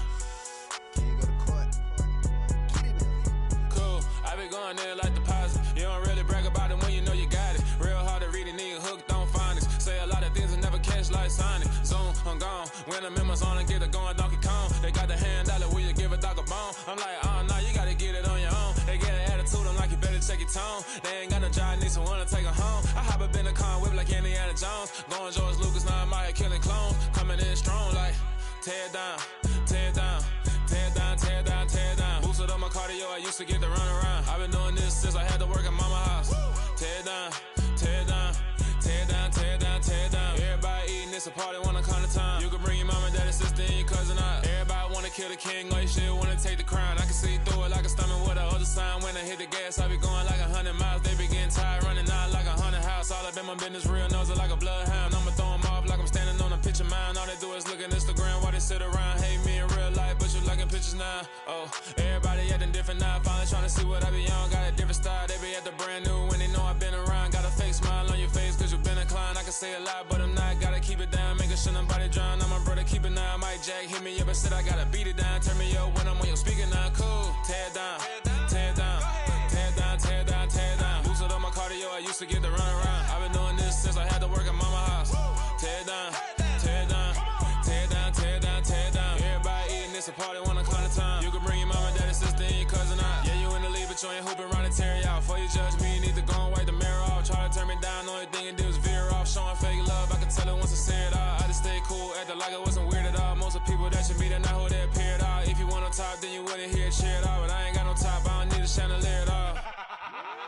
Cool. I be going there like deposit. You don't really brag about it when you know you got it. Real hard to read it, nigga hooked on phonics. Say a lot of things and never catch like Sonic. Zoom, I'm gone. When the members on and get it going Donkey Kong. They got the hand dollar, will you give a dog a bone? I'm like, oh no, you gotta get it on your own. They get an attitude, I'm like, you better check your tone. They ain't got no job, need someone to take her home. I hop up in the car, whip like Indiana Jones. Going George Lucas, now I'm out here killing clones. Coming in strong like, tear down, tear down. Tear down, tear down, tear down. Boosted up my cardio, I used to get to run around. I've been doing this since I had to work at mama house. Tear down, tear down, tear down, tear down, tear down. Everybody eating, it's a party, wanna come to time. You can bring your mama, daddy, sister, and your cousin out. Everybody wanna kill the king, or you shit wanna take the crown. I can see through it like a stomach with a other sign. When I hit the gas, I be going like 100 miles. They be getting tired, running out like 100 house. All up in my business, real nose it like a bloodhound. I'ma throw 'em off like I'm standing on a picture mine. All they do is look at Instagram while they sit around. Hate me in real life, but you liking pictures now. Oh, everybody acting different now. Finally trying to see what I be on. Got a different style, they be at the brand new when they know I've been around. Got a fake smile on your face cause you been inclined. I can say a lot, but I'm not. Gotta keep it down, making sure nobody drown. I'm my brother, keep it now. Mike Jack hit me up and said I gotta beat it down. Turn me up when I'm on your speaker now. Cool, tear down, tear down, tear down, tear down, tear down. Boosted up my cardio, I used to get to run around. I've been doing this since I had to work at mama house. Tear down, tear down, tear down, tear down, tear down. Everybody eating, it's a party, wanna come to time. You can bring your mama, daddy, sister, and your cousin out. Yeah, you in the lead, but you ain't hooping around and tear you out. Before you judge me, you need to go and wipe the mirror off. Try to turn me down, only thing you do is veer off. Showing fake love, I can tell it once I say it all. I just stay cool, acting like I wasn't weird at all. Most of the people that you meet are not who they appear at all. If you want on top, then you wouldn't hear it cheer at all. But I ain't got no top, I don't need a chandelier at all.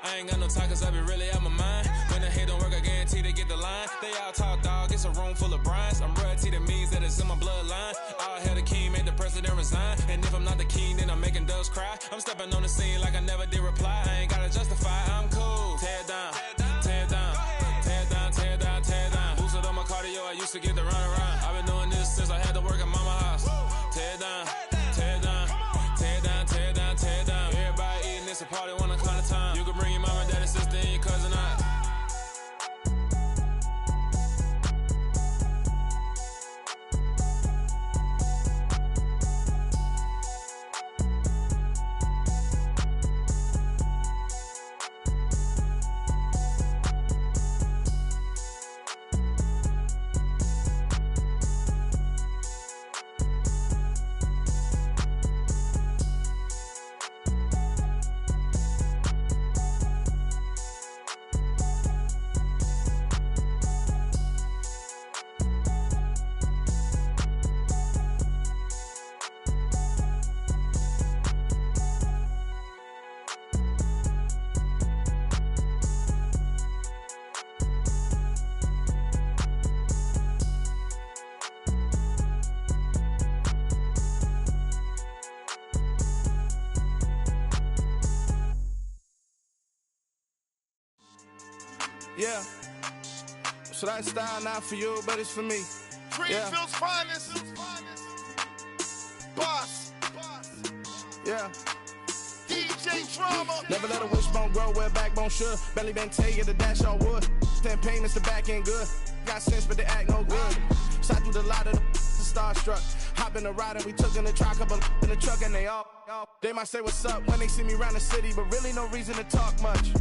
I ain't got no time cause I be really out my mind. When the hate don't work, I guarantee they get the line. They all talk dog, it's a room full of brines. I'm royalty, that means that it's in my bloodline. All hell the king, made the president resign. And if I'm not the king, then I'm making doves cry. I'm stepping on the scene like I never did reply. I ain't gotta justify, I'm cool. Tear down, tear down, tear down, tear down, tear down. Boosted up my cardio, I used to get to run around. I've been doing this since I had to work at mama house. Tear down, tear down, tear down, tear down, tear down. Everybody eating, it's a party, wanna come to time. You can bring your mama, daddy, sister, and your cousin out. Yeah. So that style not for you, but it's for me. Greenfield's finest. Boss. Yeah. DJ Drama. Never let a wishbone grow where backbone should. Belly been taking the dash all wood. 10 payments, the back end good. Got sense, but they act no good. Shot through the lot of the starstruck. Hop in the ride and we took in the truck, couple in the truck, and they all. They might say what's up when they see me around the city, but really no reason to talk much.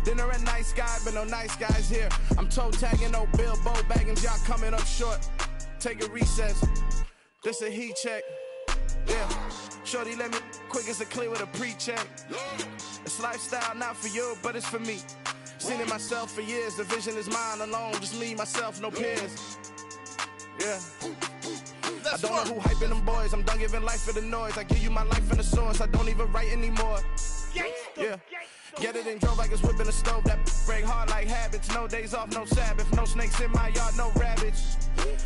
Dinner a nice guy, but no nice guys here. I'm toe tagging, no Bilbo Baggins, y'all coming up short. Take a recess. This a heat check. Yeah. Shorty let me quick as a clear with a pre-check. It's lifestyle not for you, but it's for me. Seen it myself for years. The vision is mine alone. Just me, myself, no peers. Yeah. I don't know who hyping them boys. I'm done giving life for the noise. I give you my life in the source. I don't even write anymore. Yeah. Get it and drove like it's whipping a stove. That break hard like habits. No days off, no Sabbath. No snakes in my yard, no rabbits.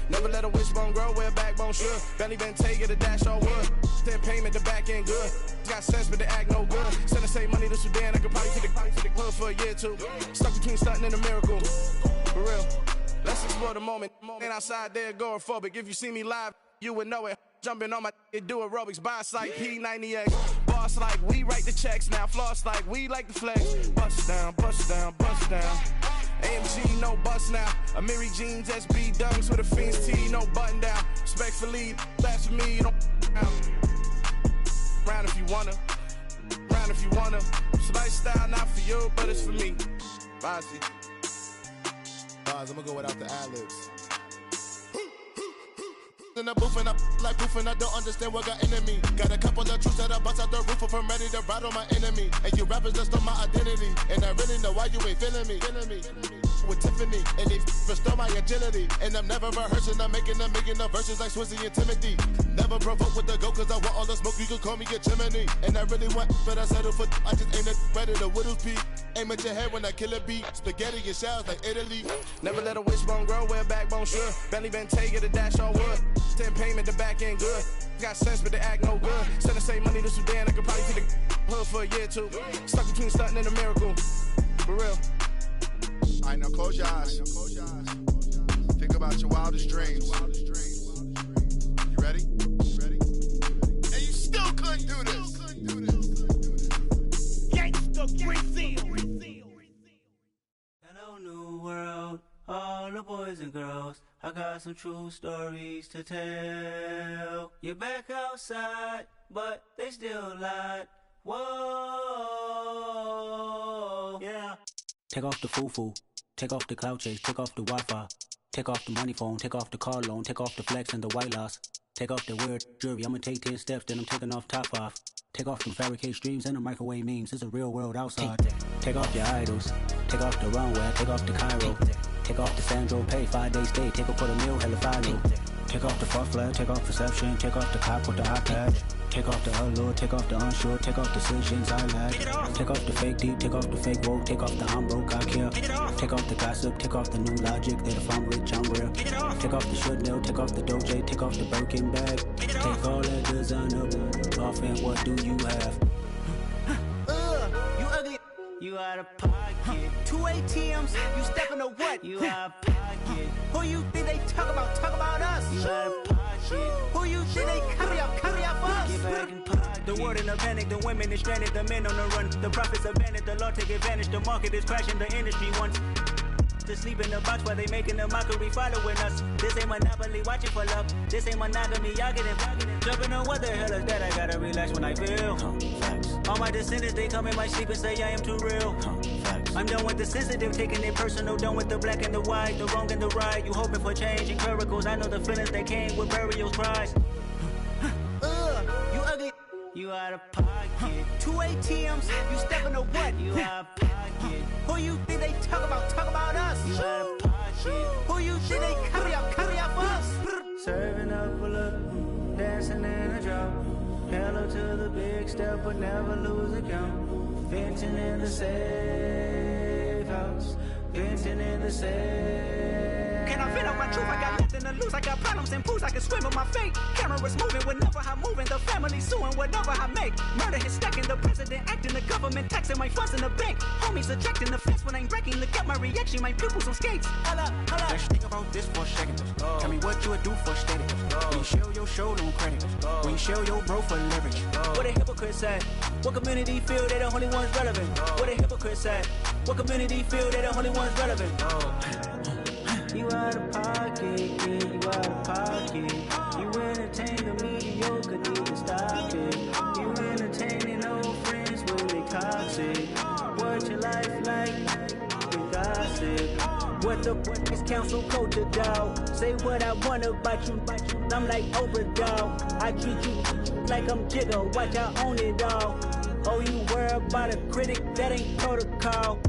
Never let a wishbone grow where backbone should. Belly been taking the dash all wood. 10 payment, the back end good. Got sense, but they act no good. Send the same money to Sudan. I could probably take the hood for a year or two. Stuck between stunting and a miracle. For real. Let's explore the moment. Ain't outside there agoraphobic. If you see me live, you would know it. Jumping on my do aerobics, boss like P90X. Boss like we write the checks now. Floss like we like the flex. Bust down, bust down, bust down. AMG, no bust now. Amiri jeans, SB dunks with a Fiends T, no button down. Respectfully, that's for me, you don't round if you wanna. Round if you wanna. It's lifestyle not for you, but it's for me. Bossy. Bars, I'm gonna go without the ad-libs. In the booth and I like proof and I don't understand what got into me. Got a couple of truths that I bust out the roof if I'm ready to ride on my enemy. And you rappers just stole my identity. And I really know why you ain't feeling me. With Tiffany, and they restore my agility. And I'm never rehearsing, I'm making them verses like Swizzy and Timothy. Never provoke with the go, cause I want all the smoke, you can call me a chimney. And I really want, but I settle for, I just aim it better the Whittles peak. Aim at your head when I kill a beat. Spaghetti and shells like Italy. Never let a wishbone grow where backbone should. Belly been taking the dash all wood. 10 payment, the back end good. Got sense, but they act no good. Send the same money to Sudan, I could probably take the hood for a year or two. Stuck between stunting and a miracle. For real. Alright, now close your eyes. Think about your wildest dreams. You ready? And you still couldn't do this. Gangsta Brazil. Hello, new world. All the boys and girls, I got some true stories to tell. You're back outside, but they still lied. Whoa, yeah. Take off the foo-foo, take off the cloud chase, take off the Wi-Fi, take off the money phone, take off the car loan, take off the flex and the white loss, take off the weird jewelry. I'ma take 10 steps, then I'm taking off top 5. Take off them fabricated streams and the microwave memes. It's a real world outside. Take off your idols, take off the runway, take off the Cairo. Take off the Sandro pay, 5 days stay, take a quarter meal, hella follow. Take off the far flag, take off perception, take off the cop with the iPad. Take off the allure, take off the unsure, take off decisions I lack. Take off the fake deep, take off the fake woke, take off the I'm broke, I care. Take off the gossip, take off the new logic that if I'm rich, I'm real. Take off the Chanel, take off the Doja, take off the Birkin bag. Take all that designer off and what do you have? You ugly. You out of pocket. 2 ATMs, you stepping to what? You out of pocket. Who you think they talk about? Talk about us. You out of pocket. Who you think they carry up us? Get back in pocket. The world in a panic, the women is stranded, the men on the run. The profits abandoned, the law take advantage. The market is crashing, the industry wants to sleep in the box while they making a mockery following us. This ain't Monopoly, watching for love. This ain't monogamy, y'all getting jumping on what the hell is that? I gotta relax when I feel. All my descendants, they come in my sleep and say I am too real. I'm done with the sensitive, taking it personal. Done with the black and the white, the wrong and the right. You hoping for change and miracles. I know the feelings that came with burial cries. You ugly. You out of pocket. 2 ATMs, you stepping to what? You out of pocket. Who you think they talk about? Talk about us. You out of pocket. Who you think they carry up us? Serving up a look, dancing in a drop. Hello to the big step, but never lose a count. Venting in the safe house. Venting in the safe. Can I fit up my truth? I got nothing. nothing to lose. I got problems and booze, I can swim with my fate. Cameras moving whenever I'm moving. The family suing whatever I make. Murder is stacking, the president acting, the government taxing my funds in the bank. Homies ejecting the fence when I'm breaking. Look at my reaction, my pupils on skates. Holla, holla. Let's think about this for a second. Tell me what you would do for steady. When you show your show, no credit. When you show your bro for leverage. What a hypocrite said. What community feel they the only ones relevant? What a hypocrite said. What community feel they the only ones relevant? You out of pocket, yeah, you out of pocket. You entertain the mediocre, need to stop it. You entertaining old friends, well they toxic. What your life like? We gossip. What the fuck is council culture, dog? Say what I want about you, I'm like overdog. I treat you like I'm Jigga, watch I own it all. Oh, you worry about a critic, that ain't protocol.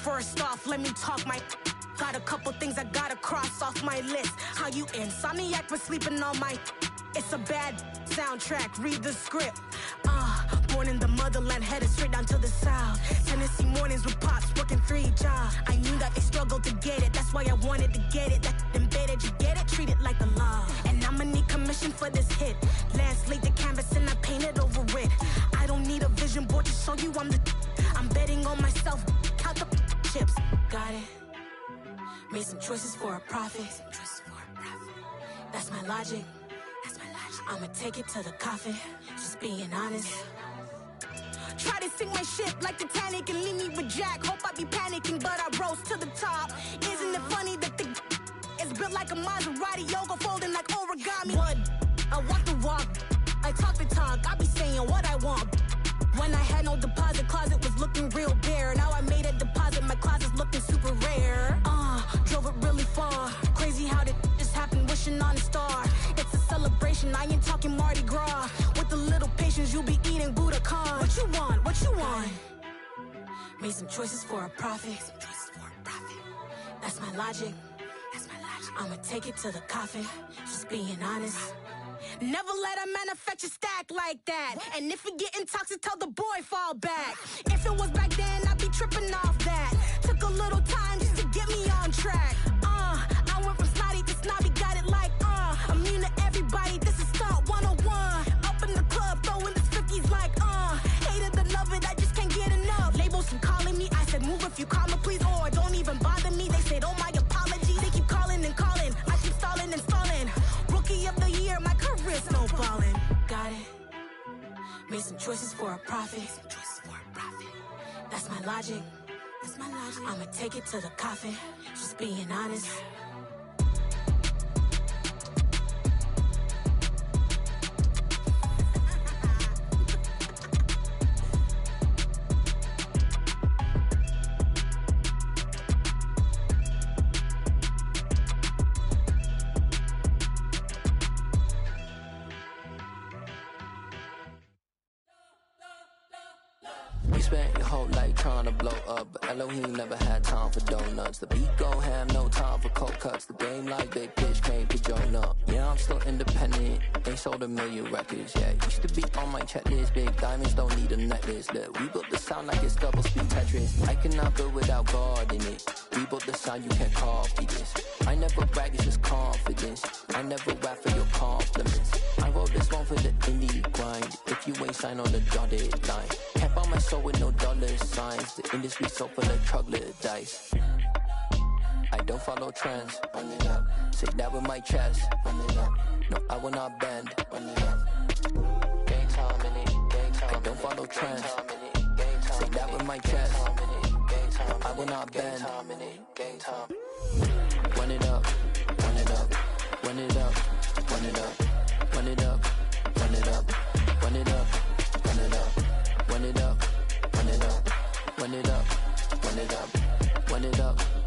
First off, let me talk my. Got a couple things I gotta cross off my list. How you insomniac for sleeping on my. It's a bad soundtrack, read the script. Born in the motherland, headed straight down to the south. Tennessee mornings with pops, working 3 jobs. I knew that they struggled to get it, that's why I wanted to get it. That embedded, you get it, treat it like a law. And I'ma need commission for this hit. Last laid the canvas and I painted over it. I don't need a vision board to show you I'm betting on myself, count the chips. Got it. Made some choices for a profit. That's my logic. I'ma take it to the coffin. Just being honest. Try to sink my ship like Titanic and leave me with Jack. Hope I be panicking, but I rose to the top. Isn't it funny that the is built like a Maserati, yoga folding like origami? What? I walk the walk. I talk the talk. I be saying what I want. When I had no deposit, closet was looking real bare. Now I made a deposit, my closet's looking super rare. Drove it really far. Crazy how did this happen, wishing on a star. It's a celebration, I ain't talking Mardi Gras. With a little patience, you'll be eating Budokan. What you want? What you want? Made some choices for a profit. That's my logic. I'ma take it to the coffin. Just being honest. Never let a manufacture stack like that. And if we getting toxic, tell the boy fall back. If it was back then, I'd be tripping off that. Took a little time just to get me on track. I went from snotty to snobby, got it like immune to everybody, this is stunt 101. Up in the club, throwing this 50s like hated to love it, I just can't get enough. Labels from calling me, I said move if you call me please, or don't even bother me. They said oh my apology, they keep calling and calling. I keep stalling and stalling. Rookie of the year, my career's snowballing. Got it. Made some choices for a profit. That's my logic. I'ma take it to the coffin. Just being honest. You spent your whole life trying to blow up, but Elohim never had time for donuts. The beat go ham, no time for cold cuts. The game like big bitch came to join up. Yeah, I'm still independent, ain't sold 1 million records yet. Used to be on my checklist, big diamonds don't need a necklace. Look, we built the sound like it's double speed Tetris. I cannot build without God in it. We built the sound, you can't copy this. I never brag, it's just confidence. I never rap for your compliments. I wrote this one for the indie grind. If you ain't signed on the dotted line, can't buy my soul with no dollar signs. The industry so full of troglodytes. I don't follow trends. Say that with my chest. No, I will not bend. Gang time in it. I don't follow trends. Say that with my chest. I will not bend. Run it up, run it up, run it up, run it up, run it up, run it up, run it up, run it up, run it up, run it up, run it up, run it up, run it up.